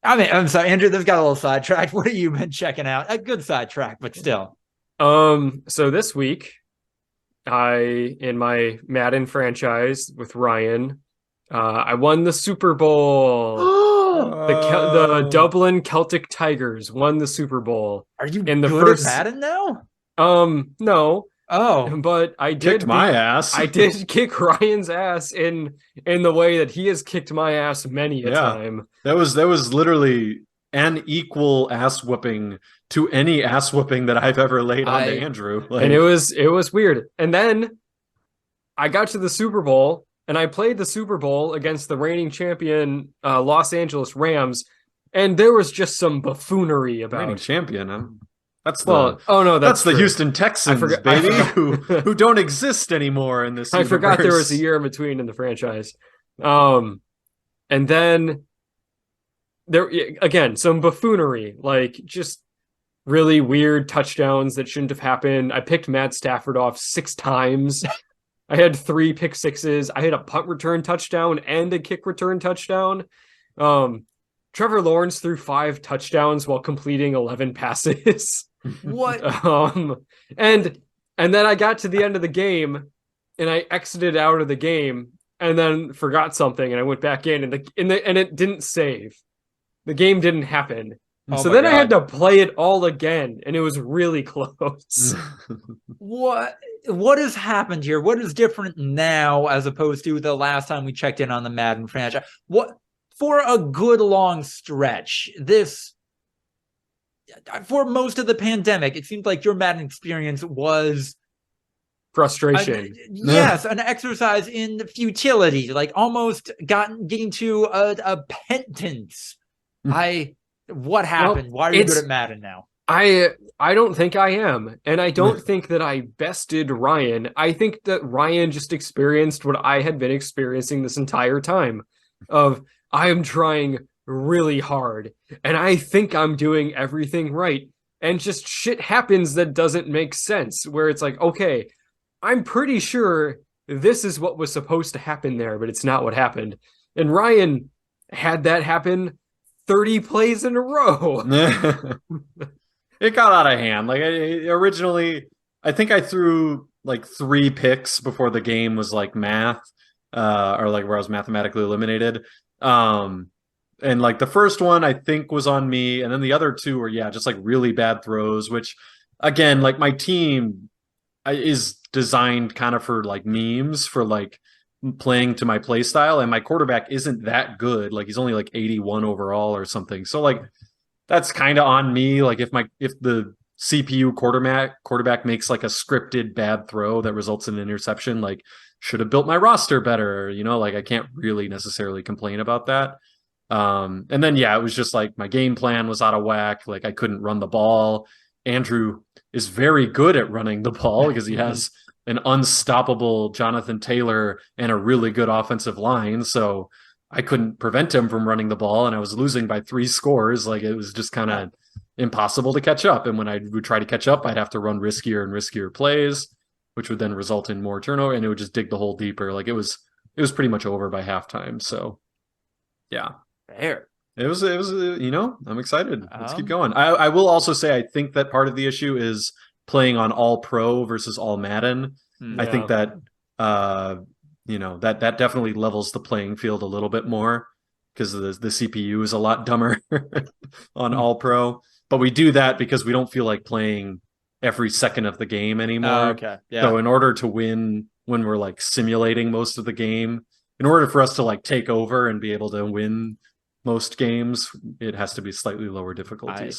mean, I'm sorry, Andrew, this got a little sidetracked. What have you been checking out? A good sidetrack, but still. So this week, in my Madden franchise with Ryan, I won the Super Bowl. The Dublin Celtic Tigers won the Super Bowl. Are you in the good first at Madden now? No. Oh, but I kicked my ass. I did kick Ryan's ass in the way that he has kicked my ass many a time. That was literally an equal ass whooping to any ass whooping that I've ever laid on to Andrew. And it was weird. And then I got to the Super Bowl and I played the Super Bowl against the reigning champion Los Angeles Rams, and there was just some buffoonery about reigning champion. That's the Houston Texans, baby, who don't exist anymore in this universe. I forgot there was a year in between in the franchise. And then there again, some buffoonery, like just really weird touchdowns that shouldn't have happened. I picked Matt Stafford off 6 times. I had 3 pick sixes. I had a punt return touchdown and a kick return touchdown. Trevor Lawrence threw 5 touchdowns while completing 11 passes. What? And then I got to the end of the game and I exited out of the game and then forgot something and I went back in and it didn't save. The game didn't happen. So then I had to play it all again and it was really close. What has happened here? What is different now as opposed to the last time we checked in on the Madden franchise? What, for a good long stretch, for most of the pandemic, it seemed like your Madden experience was frustration. Yes, an exercise in futility, like almost getting to a penance. What happened? Why are you good at Madden now? I don't think I am. And I don't think that I bested Ryan. I think that Ryan just experienced what I had been experiencing this entire time of I am trying really hard and I think I'm doing everything right. And just shit happens that doesn't make sense where it's like, okay, I'm pretty sure this is what was supposed to happen there, but it's not what happened. And Ryan had that happen 30 plays in a row. It got out of hand. Like originally, I think I threw like 3 picks before the game was like math, or like where I was mathematically eliminated. And like the first one I think was on me, and then the other 2 were just like really bad throws. Which, again, like my team is designed kind of for like memes for like playing to my play style, and my quarterback isn't that good. Like he's only like 81 overall or something. So like that's kind of on me. Like if the CPU quarterback makes like a scripted bad throw that results in an interception, like should have built my roster better, like I can't really necessarily complain about that. And then it was just like my game plan was out of whack. Like I couldn't run the ball. Andrew is very good at running the ball because he has an unstoppable Jonathan Taylor and a really good offensive line. So I couldn't prevent him from running the ball, and I was losing by 3 scores. Like it was just kind of impossible to catch up. And when I would try to catch up, I'd have to run riskier and riskier plays, which would then result in more turnover, and it would just dig the hole deeper. Like it was pretty much over by halftime. So yeah, fair. It was, I'm excited. Let's keep going. I will also say, I think that part of the issue is playing on all pro versus all Madden. Yeah. I think that, that definitely levels the playing field a little bit more because the CPU is a lot dumber on all pro, but we do that because we don't feel like playing every second of the game anymore. Okay. Yeah. So in order to win when we're like simulating most of the game, in order for us to like take over and be able to win most games, it has to be slightly lower difficulty.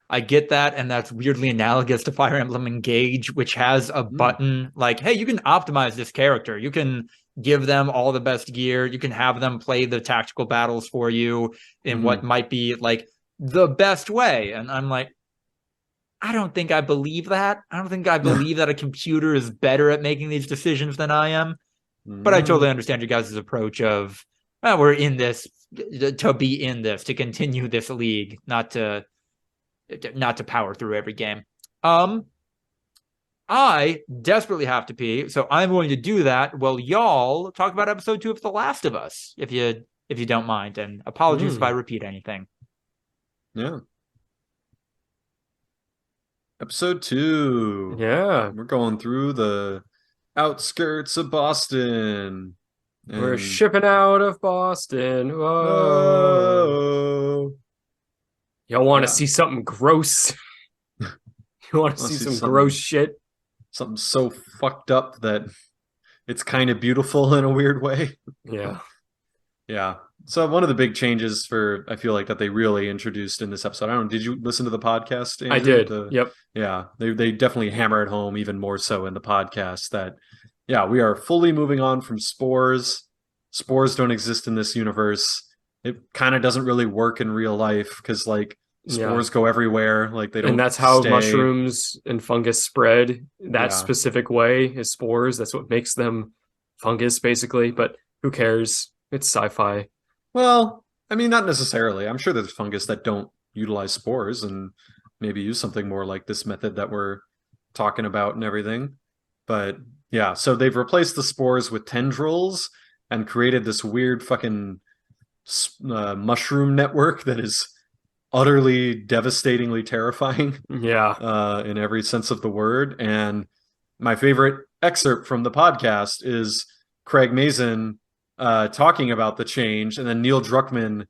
I get that, and that's weirdly analogous to Fire Emblem Engage, which has a button like, hey, you can optimize this character. You can give them all the best gear. You can have them play the tactical battles for you in what might be like the best way. And I'm like, I don't think I believe that. I don't think I believe that a computer is better at making these decisions than I am. But I totally understand you guys' approach of, we're in this to be in this, to continue this league, not to power through every game. I desperately have to pee, so I'm going to do that while y'all talk about episode 2 of The Last of Us, if you don't mind. And apologies if I repeat anything. Yeah. Episode 2. Yeah. We're going through the outskirts of Boston. We're shipping out of Boston. Whoa. Y'all want to see something gross? You want to see some gross shit? Something so fucked up that it's kind of beautiful in a weird way. Yeah. Yeah. So one of the big changes I feel like that they really introduced in this episode. I don't know, did you listen to the podcast, Andrew? I did. Yep. Yeah. They definitely hammer it home even more so in the podcast that, yeah, we are fully moving on from spores. Spores don't exist in this universe. It kind of doesn't really work in real life because, like, spores go everywhere. Like, they don't. And that's how mushrooms and fungus spread. That specific way is spores. That's what makes them fungus, basically. But who cares? It's sci-fi. Well, I mean, not necessarily. I'm sure there's fungus that don't utilize spores and maybe use something more like this method that we're talking about and everything. But yeah, so they've replaced the spores with tendrils and created this weird fucking mushroom network that is utterly devastatingly terrifying. Yeah. In every sense of the word. And my favorite excerpt from the podcast is Craig Mazin talking about the change, and then Neil Druckmann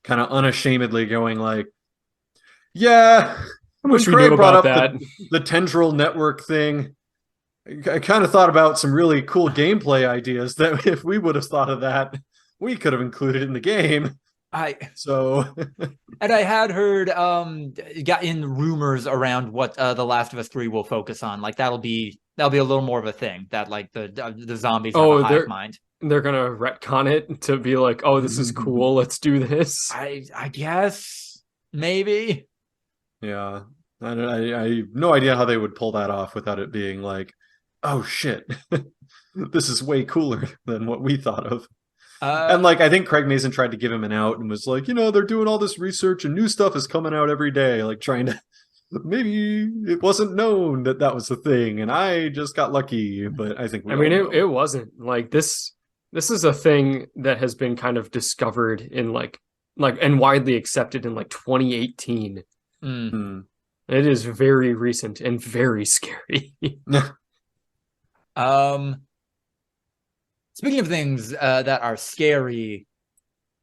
kind of unashamedly going like, yeah, how much we knew about that. The tendril network thing, I kind of thought about some really cool gameplay ideas that if we would have thought of that, we could have included in the game. And I had heard got in rumors around what The Last of Us 3 will focus on. Like that'll be a little more of a thing, that like the zombies have a hive mind. They're gonna retcon it to be like, oh, this is cool, let's do this. I guess maybe. Yeah. I have no idea how they would pull that off without it being like, oh shit, this is way cooler than what we thought of. And like, I think Craig Mazin tried to give him an out and was like, they're doing all this research and new stuff is coming out every day, like trying to, maybe it wasn't known that was the thing and I just got lucky. But I think it wasn't like this is a thing that has been kind of discovered in like and widely accepted in like 2018. It is very recent and very scary. Speaking of things that are scary,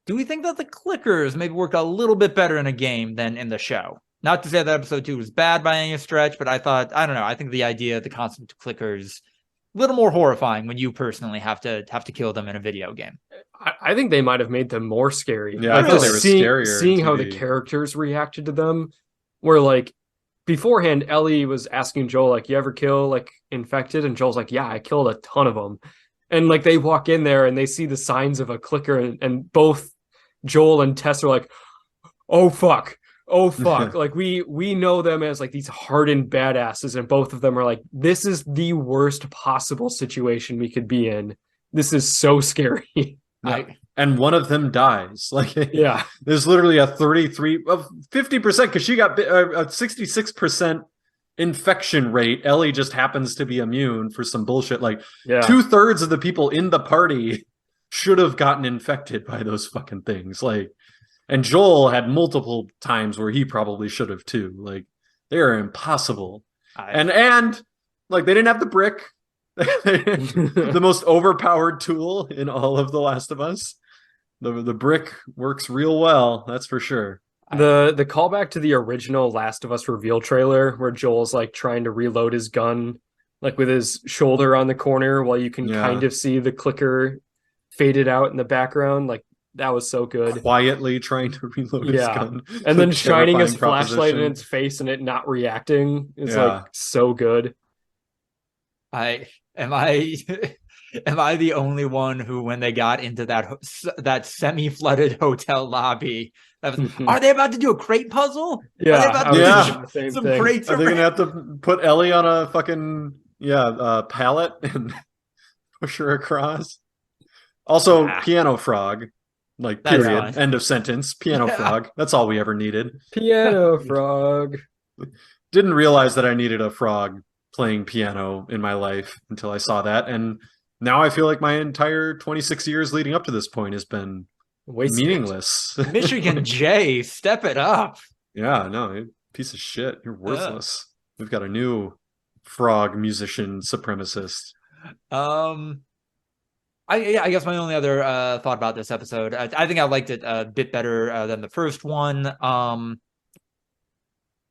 do we think that the clickers maybe work a little bit better in a game than in the show? Not to say that episode 2 was bad by any stretch, but I don't know. I think the concept of clickers a little more horrifying when you personally have to kill them in a video game. I think they might have made them more scary. Yeah, like, I thought they were scarier. Seeing how the characters reacted to them, where like beforehand, Ellie was asking Joel, like, you ever kill like infected? And Joel's like, yeah, I killed a ton of them. And like they walk in there and they see the signs of a clicker, and both Joel and Tess are like, oh fuck. Like we know them as like these hardened badasses, and both of them are like, this is the worst possible situation we could be in. This is so scary. And one of them dies. Like, yeah, there's literally a 50% because she got a 66% infection rate. Ellie just happens to be immune for some bullshit. Like 2/3 of the people in the party should have gotten infected by those fucking things. Like, and Joel had multiple times where he probably should have too. Like, they are impossible. And like, they didn't have the brick. The most overpowered tool in all of The Last of Us. The brick works real well, that's for sure. The callback to the original Last of Us reveal trailer where Joel's like trying to reload his gun, like with his shoulder on the corner while you can kind of see the clicker faded out in the background. Like, That was so good. quietly trying to reload his gun. And then shining his Terrifying flashlight in proposition. its face and it not reacting is Yeah. like so good. Am I am I the only one who, when they got into that semi-flooded hotel lobby, are they about to do a crate puzzle? Yeah, Are they about I was Yeah. thinking the same some thing. crates? Are they gonna have to put Ellie on a fucking pallet and push her across? Also, Ah. piano frog. Like, That's period. fine. End of sentence. Piano Yeah. frog. That's all we ever needed. Piano frog. Didn't realize that I needed a frog playing piano in my life until I saw that. And now I feel like my entire 26 years leading up to this point has been Wasted. meaningless. Michigan J, step it up. Yeah, no, you piece of shit. You're worthless. We've got a new frog musician supremacist. I guess my only other thought about this episode, I think I liked it a bit better than the first one.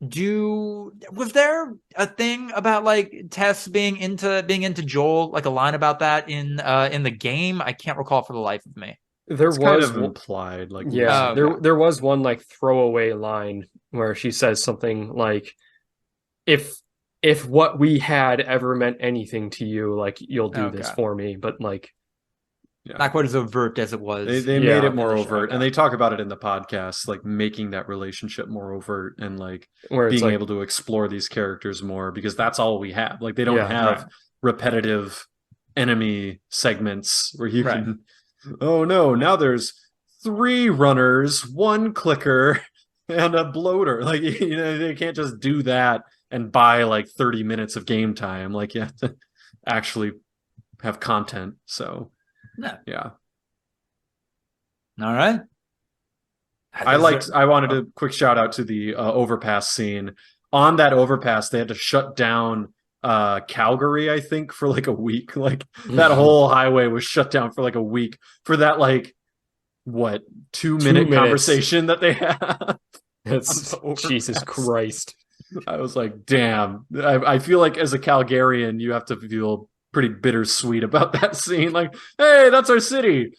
Was there a thing about like Tess being into Joel, like a line about that in the game? I can't recall for the life of me. There It's was kind of implied, like yeah, okay. there was one like throwaway line where she says something like, if what we had ever meant anything to you, like you'll do this Okay. for me, but like Not quite as overt as it was. they Yeah, made it more in the overt, show. and they talk about it in the podcast, like making that relationship more overt and like where it's being like able to explore these characters more, because that's all we have. Like, they don't Yeah, have right. repetitive enemy segments where you Right. can, oh no, now there's 3 runners, 1 clicker, and a bloater. Like, you know, they can't just do that and buy like 30 minutes of game time. Like, you have to actually have content. So No. yeah. All right. I wanted a quick shout out to the overpass scene. On that overpass, they had to shut down Calgary, I think, for like a week. Like, that whole highway was shut down for like a week for that, like, what, 2-minute minutes. conversation that they had. It's on the Jesus overpass. Christ. I was like, damn. I feel like as a Calgarian, you have to feel pretty bittersweet about that scene. Like, hey, that's our city.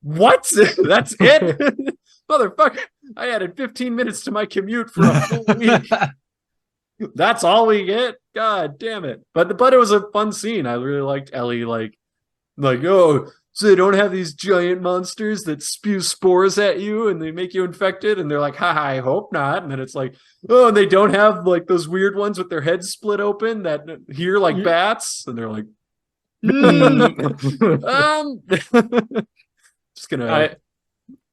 What? That's it? Motherfucker, I added 15 minutes to my commute for a full week. That's all we get? God damn it. But it was a fun scene. I really liked Ellie, like, oh, so they don't have these giant monsters that spew spores at you and they make you infected? And they're like, haha, I hope not. And then it's like, oh, and they don't have like those weird ones with their heads split open that hear like bats? And they're like, just gonna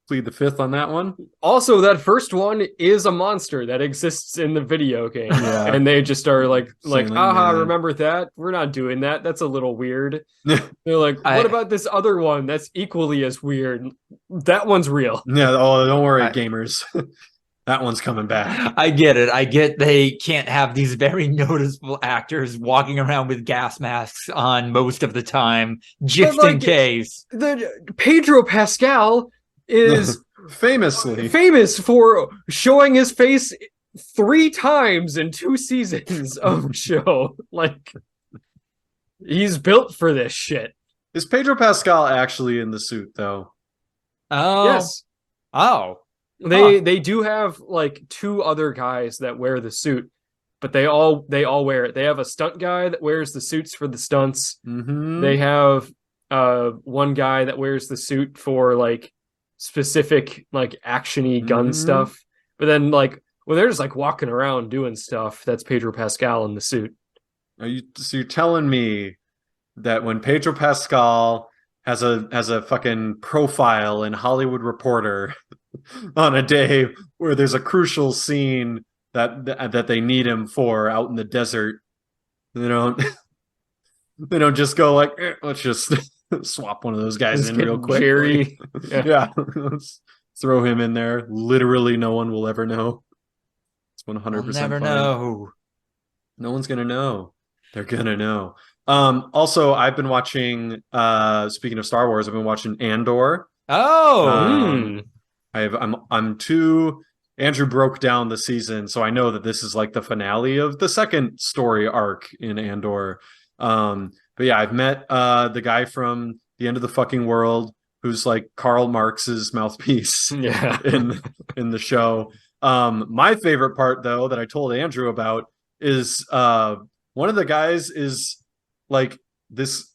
plead the fifth on that one. Also, that first one is a monster that exists in the video game. Yeah. And they just are like, Saying, aha, yeah. remember that? We're not doing that. That's a little weird. They're like, what about this other one that's equally as weird? That one's real. Yeah, oh, don't worry, gamers. That one's coming back. I get it. I get they can't have these very noticeable actors walking around with gas masks on most of the time, just in case. The Pedro Pascal is Famously famous for showing his face 3 times in 2 seasons of a show. Like, he's built for this shit. Is Pedro Pascal actually in the suit though? Oh, Yes. Oh, They do have like 2 other guys that wear the suit, but they all wear it. They have a stunt guy that wears the suits for the stunts. Mm-hmm. They have one guy that wears the suit for like specific like actiony gun stuff. But then like when they're just like walking around doing stuff, that's Pedro Pascal in the suit. So you're telling me that when Pedro Pascal has a fucking profile in Hollywood Reporter on a day where there's a crucial scene that they need him for out in the desert, they don't just go like, let's just swap one of those guys in real quick. Jerry. Yeah. Let's throw him in there. Literally no one will ever know. It's 100% we'll never fine. know. No one's gonna know. They're gonna know. Also, I've been watching, speaking of Star Wars, I've been watching Andor. Oh, Andrew broke down the season, so I know that this is like the finale of the second story arc in Andor. But yeah, I've met the guy from The End of the Fucking World, who's like Karl Marx's mouthpiece Yeah. in the show. My favorite part, though, that I told Andrew about is one of the guys is like this.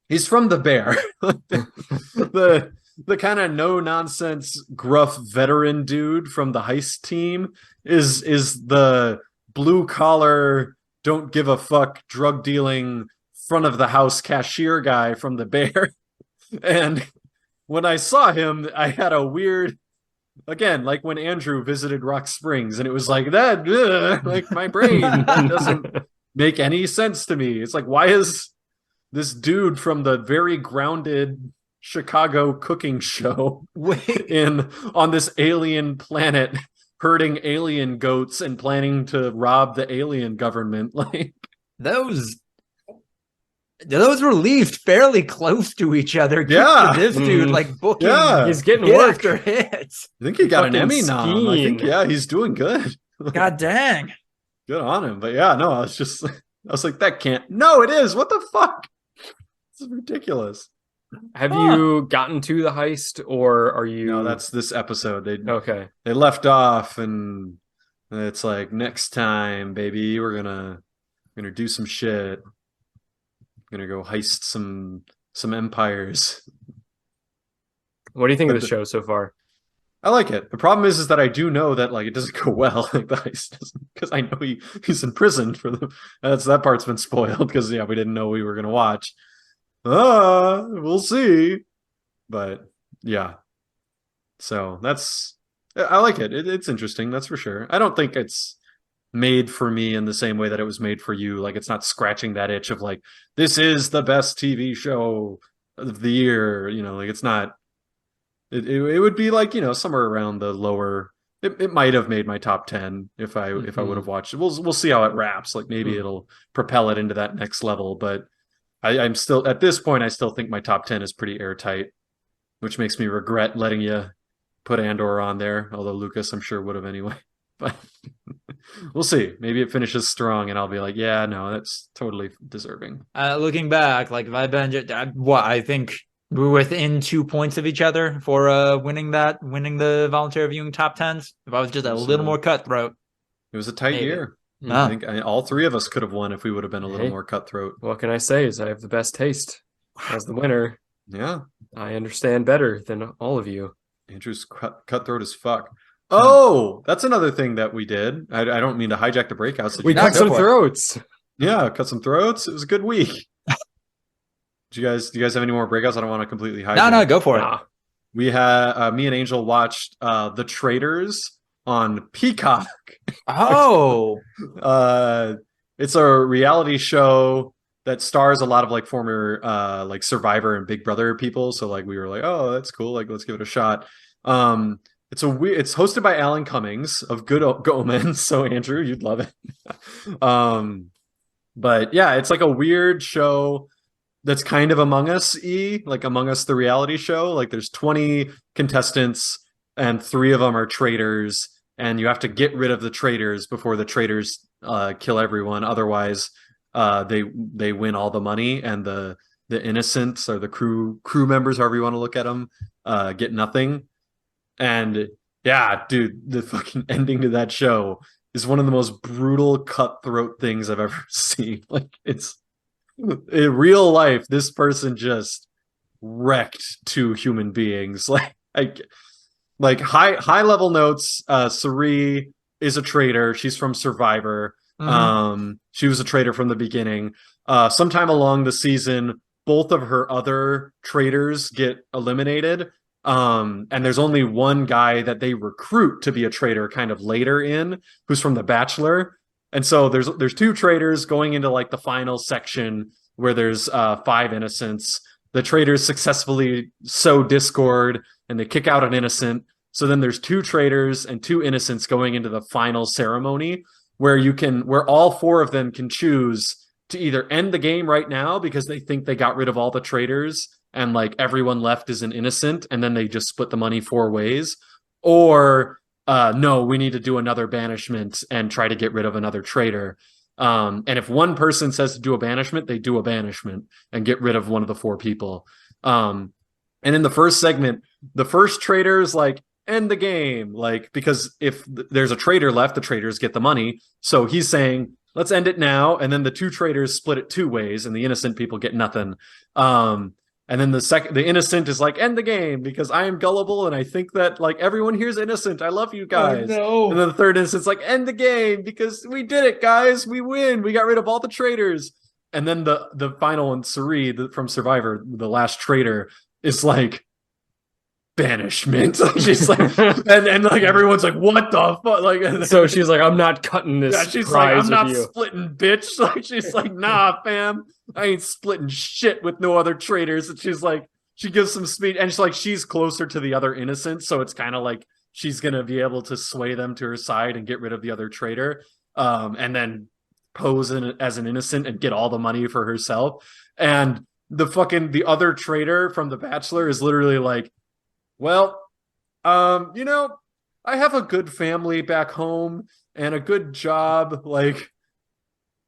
He's from the Bear, the kind of no nonsense gruff veteran dude from the heist team is the blue collar, don't give a fuck, drug dealing front of the house cashier guy from the Bear. And when I saw him, I had a weird, again, like when Andrew visited Rock Springs, and it was like that, like my brain doesn't make any sense to me. It's like, why is this dude from the very grounded Chicago cooking show on this alien planet herding alien goats and planning to rob the alien government? Like those were leaved fairly close to each other. Yeah. This dude like booking. Yeah. He's getting hit work. after hits. I think he got an Fucking Emmy nom. I think, scheme. yeah, he's doing good. God dang. Good on him. But yeah, no, I was like, that can't. No, it is. What the fuck? This is ridiculous. Have you gotten to the heist, or are you? No, that's this episode. Okay. They left off, and it's like, next time, baby, we're gonna do some shit. Gonna go heist some empires. What do you think But of the show so far? I like it. The problem is that I do know that like it doesn't go well, like the heist doesn't, because I know he's in prison for the. That part's been spoiled because we didn't know we were gonna watch. We'll see. But yeah. So I like it. It's interesting, that's for sure. I don't think it's made for me in the same way that it was made for you. Like, it's not scratching that itch of like, this is the best TV show of the year. Like it's not. It would be like, somewhere around the lower. It might have made my top 10 if I would have watched it. We'll see how it wraps. Like maybe it'll propel it into that next level. But I'm still at this point. I still think my top 10 is pretty airtight, which makes me regret letting you put Andor on there. Although Lucas, I'm sure would have anyway. But we'll see. Maybe it finishes strong, and I'll be like, yeah, no, that's totally deserving. Looking back, like if I binge, I think we're within 2 points of each other for winning the voluntary viewing top 10s. If I was just a little more cutthroat, it was a tight maybe. year. I think all three of us could have won if we would have been a little more cutthroat. What can I say is I have the best taste as the winner. Yeah. I understand better than all of you. Andrew's cutthroat as fuck. Oh, that's another thing that we did. I don't mean to hijack the breakouts. We cut some throats. Yeah, cut some throats. It was a good week. Do you guys have any more breakouts? I don't want to completely hijack. No, go for it. We had me and Angel watched The Traitors on Peacock. Oh. It's a reality show that stars a lot of like former like Survivor and Big Brother people. So like we were like, oh, that's cool. Like let's give it a shot. It's hosted by Alan Cummings of Good Omens. So Andrew, you'd love it. But yeah, it's like a weird show that's kind of Among Us-y, like Among Us the reality show. Like there's 20 contestants and 3 of them are traitors, and you have to get rid of the traitors before the traitors kill everyone. Otherwise, they win all the money, and the innocents or the crew members, however you want to look at them, get nothing. And yeah, dude, the fucking ending to that show is one of the most brutal, cutthroat things I've ever seen. Like it's in real life, this person just wrecked 2 human beings. Like high level notes. Sari is a traitor. She's from Survivor. Mm-hmm. She was a traitor from the beginning. Sometime along the season, both of her other traitors get eliminated. And there's only one guy that they recruit to be a traitor kind of later in, who's from The Bachelor. And so there's 2 traitors going into like the final section where there's 5 innocents. The traitors successfully sow discord and they kick out an innocent. So then there's 2 traitors and 2 innocents going into the final ceremony where all 4 of them can choose to either end the game right now because they think they got rid of all the traitors and like everyone left is an innocent, and then they just split the money 4 ways, or no, we need to do another banishment and try to get rid of another traitor. And if one person says to do a banishment, they do a banishment and get rid of one of the 4 people. And in the first segment, the first traitor is like, end the game. Like, because if there's a traitor left, the traitors get the money. So he's saying, let's end it now. And then the two traitors split it two ways and the innocent people get nothing. And then the innocent is like, end the game because I am gullible and I think that like everyone here is innocent. I love you guys. Oh, no. And then the third innocent's like, end the game because we did it, guys. We win. We got rid of all the traitors. And then the final one, Suri from Survivor, the last traitor, is like, banishment. She's like, and like everyone's like, what the fuck? Like, so she's like, I'm not cutting this. yeah, she's like, prize I'm not with you. splitting, bitch. Like, she's like, nah, fam, I ain't splitting shit with no other traitors. And she's like, she gives some speech, and she's like, she's closer to the other innocents, so it's kind of like she's gonna be able to sway them to her side and get rid of the other traitor, and then pose as an innocent and get all the money for herself. And the other traitor from The Bachelor is literally like, well, you know, I have a good family back home and a good job. Like,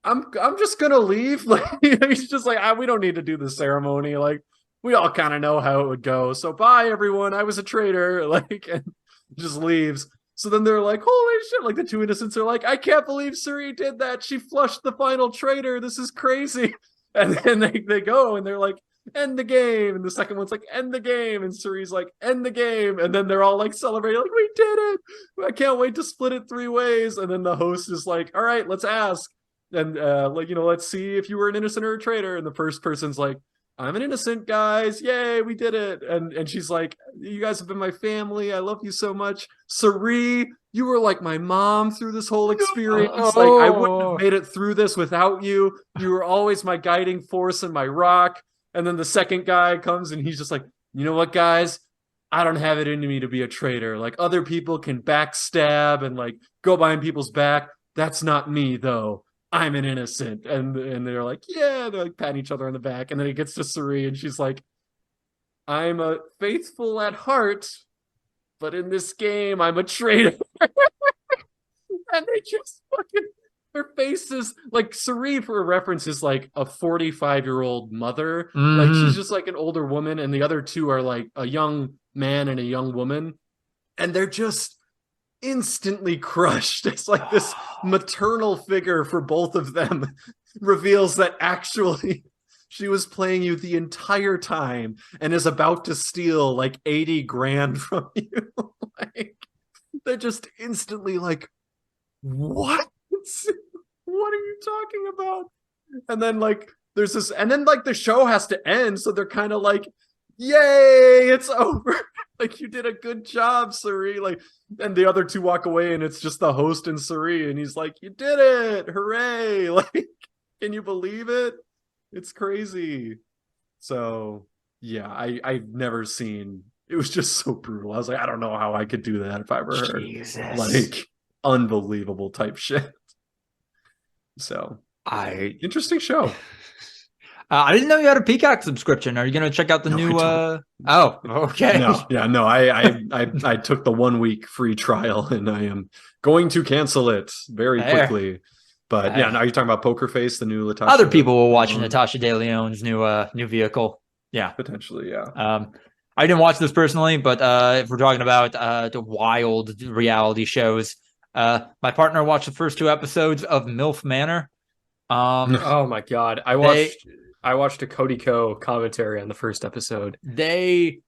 I'm just gonna leave. Like, he's just like, we don't need to do the ceremony. Like, we all kind of know how it would go. So bye, everyone. I was a traitor. Like, and just leaves. So then they're like, holy shit. Like, the two innocents are like, I can't believe Suri did that. She flushed the final traitor. This is crazy. And then they go and they're like, end the game. And the second one's like, end the game. And Suri's like, end the game. And then they're all like celebrating, like, we did it. I can't wait to split it three ways. And then the host is like, all right, let's ask. And like, you know, let's see if you were an innocent or a traitor. And the first person's like, I'm an innocent, guys. Yay, we did it. And she's like, you guys have been my family. I love you so much. Suri, you were like my mom through this whole experience. Like, I wouldn't have made it through this without you. You were always my guiding force and my rock. And then the second guy comes and he's just like, you know what, guys? I don't have it in me to be a traitor. Like, other people can backstab and like go behind people's back. That's not me, though. I'm an innocent. And they're like, yeah, they're like patting each other on the back. And then it gets to Suri and she's like, I'm a faithful at heart, but in this game, I'm a traitor. And they just fucking, her face is like, Suri, for reference, is like a 45-year-old mother. Like, she's just like an older woman, and the other two are like a young man and a young woman. And they're just instantly crushed. It's like this maternal figure for both of them reveals that actually she was playing you the entire time and is about to steal like 80 grand from you. Like, they're just instantly like, what? What are you talking about? And then like there's this, and then like the show has to end, so they're kind of like, yay, it's over. Like, you did a good job, Suri. Like, and the other two walk away and it's just the host and Suri, and he's like, you did it, hooray. Like, can you believe it? It's crazy. So yeah, I've never seen, it was just so brutal. I was like, I don't know how I could do that if I were her. Jesus. Like, unbelievable type shit. So interesting show. I didn't know you had a Peacock subscription. Are you going to check out the new? Oh, okay. No. I took the 1 week free trial, and I am going to cancel it very quickly. But yeah, now you're talking about Poker Face, the new Natasha. Other people will watch Natasha De Leon's new vehicle. Yeah, potentially. Yeah. I didn't watch this personally, but if we're talking about the wild reality shows, my partner watched the first 2 episodes of MILF Manor. Oh my god, I watched a Cody Co commentary on the first episode. The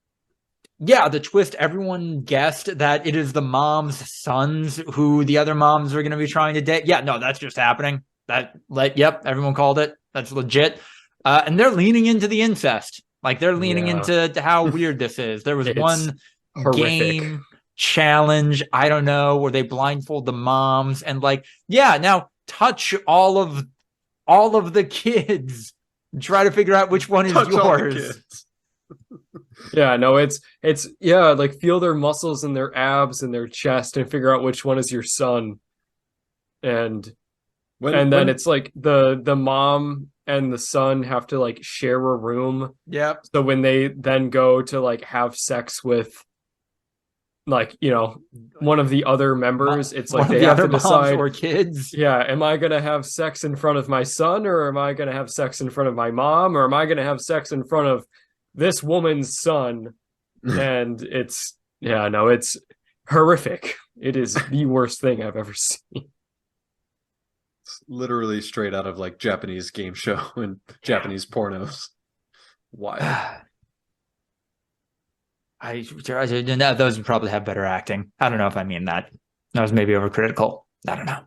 twist, everyone guessed that it is the mom's sons who the other moms are going to be trying to date. Yeah, no, that's just happening. Yep, everyone called it. That's legit. And they're leaning into the incest. Like, they're leaning into how weird this is. There was one horrific game challenge, I don't know, where they blindfold the moms and like, now touch all of the kids. Try to figure out which one is yours. Yeah, no, it's like, feel their muscles and their abs and their chest and figure out which one is your son. And then it's like the mom and the son have to like share a room. Yep. So when they then go to like have sex with, like, you know, one of the other members, it's like they have to decide, or kids. Yeah, am I gonna have sex in front of my son, or am I gonna have sex in front of my mom, or am I gonna have sex in front of this woman's son, and it's horrific. It is the worst thing I've ever seen. It's literally straight out of like Japanese game show and Japanese pornos. Wild. Those would probably have better acting. I don't know if I mean that. That was maybe overcritical. I don't know.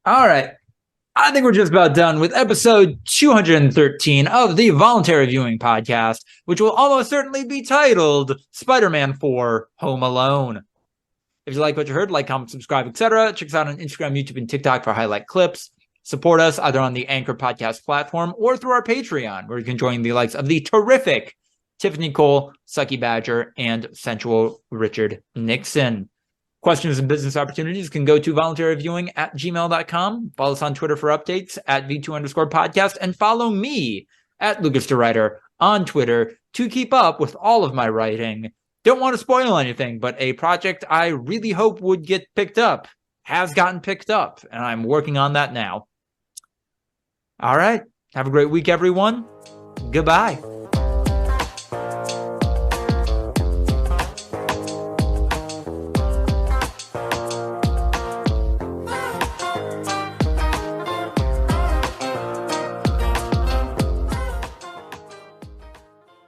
All right. I think we're just about done with episode 213 of the Voluntary Viewing Podcast, which will almost certainly be titled Spider-Man 4 Home Alone. If you like what you heard, like, comment, subscribe, etc. Check us out on Instagram, YouTube, and TikTok for highlight clips. Support us either on the Anchor podcast platform or through our Patreon, where you can join the likes of the terrific Tiffany Cole, Sucky Badger, and sensual Richard Nixon. Questions and business opportunities can go to voluntaryviewing@gmail.com. Follow us on Twitter for updates at V2_podcast, and follow me at Lucas the Writer on Twitter to keep up with all of my writing. Don't want to spoil anything, but a project I really hope would get picked up has gotten picked up, and I'm working on that now. All right. Have a great week, everyone. Goodbye.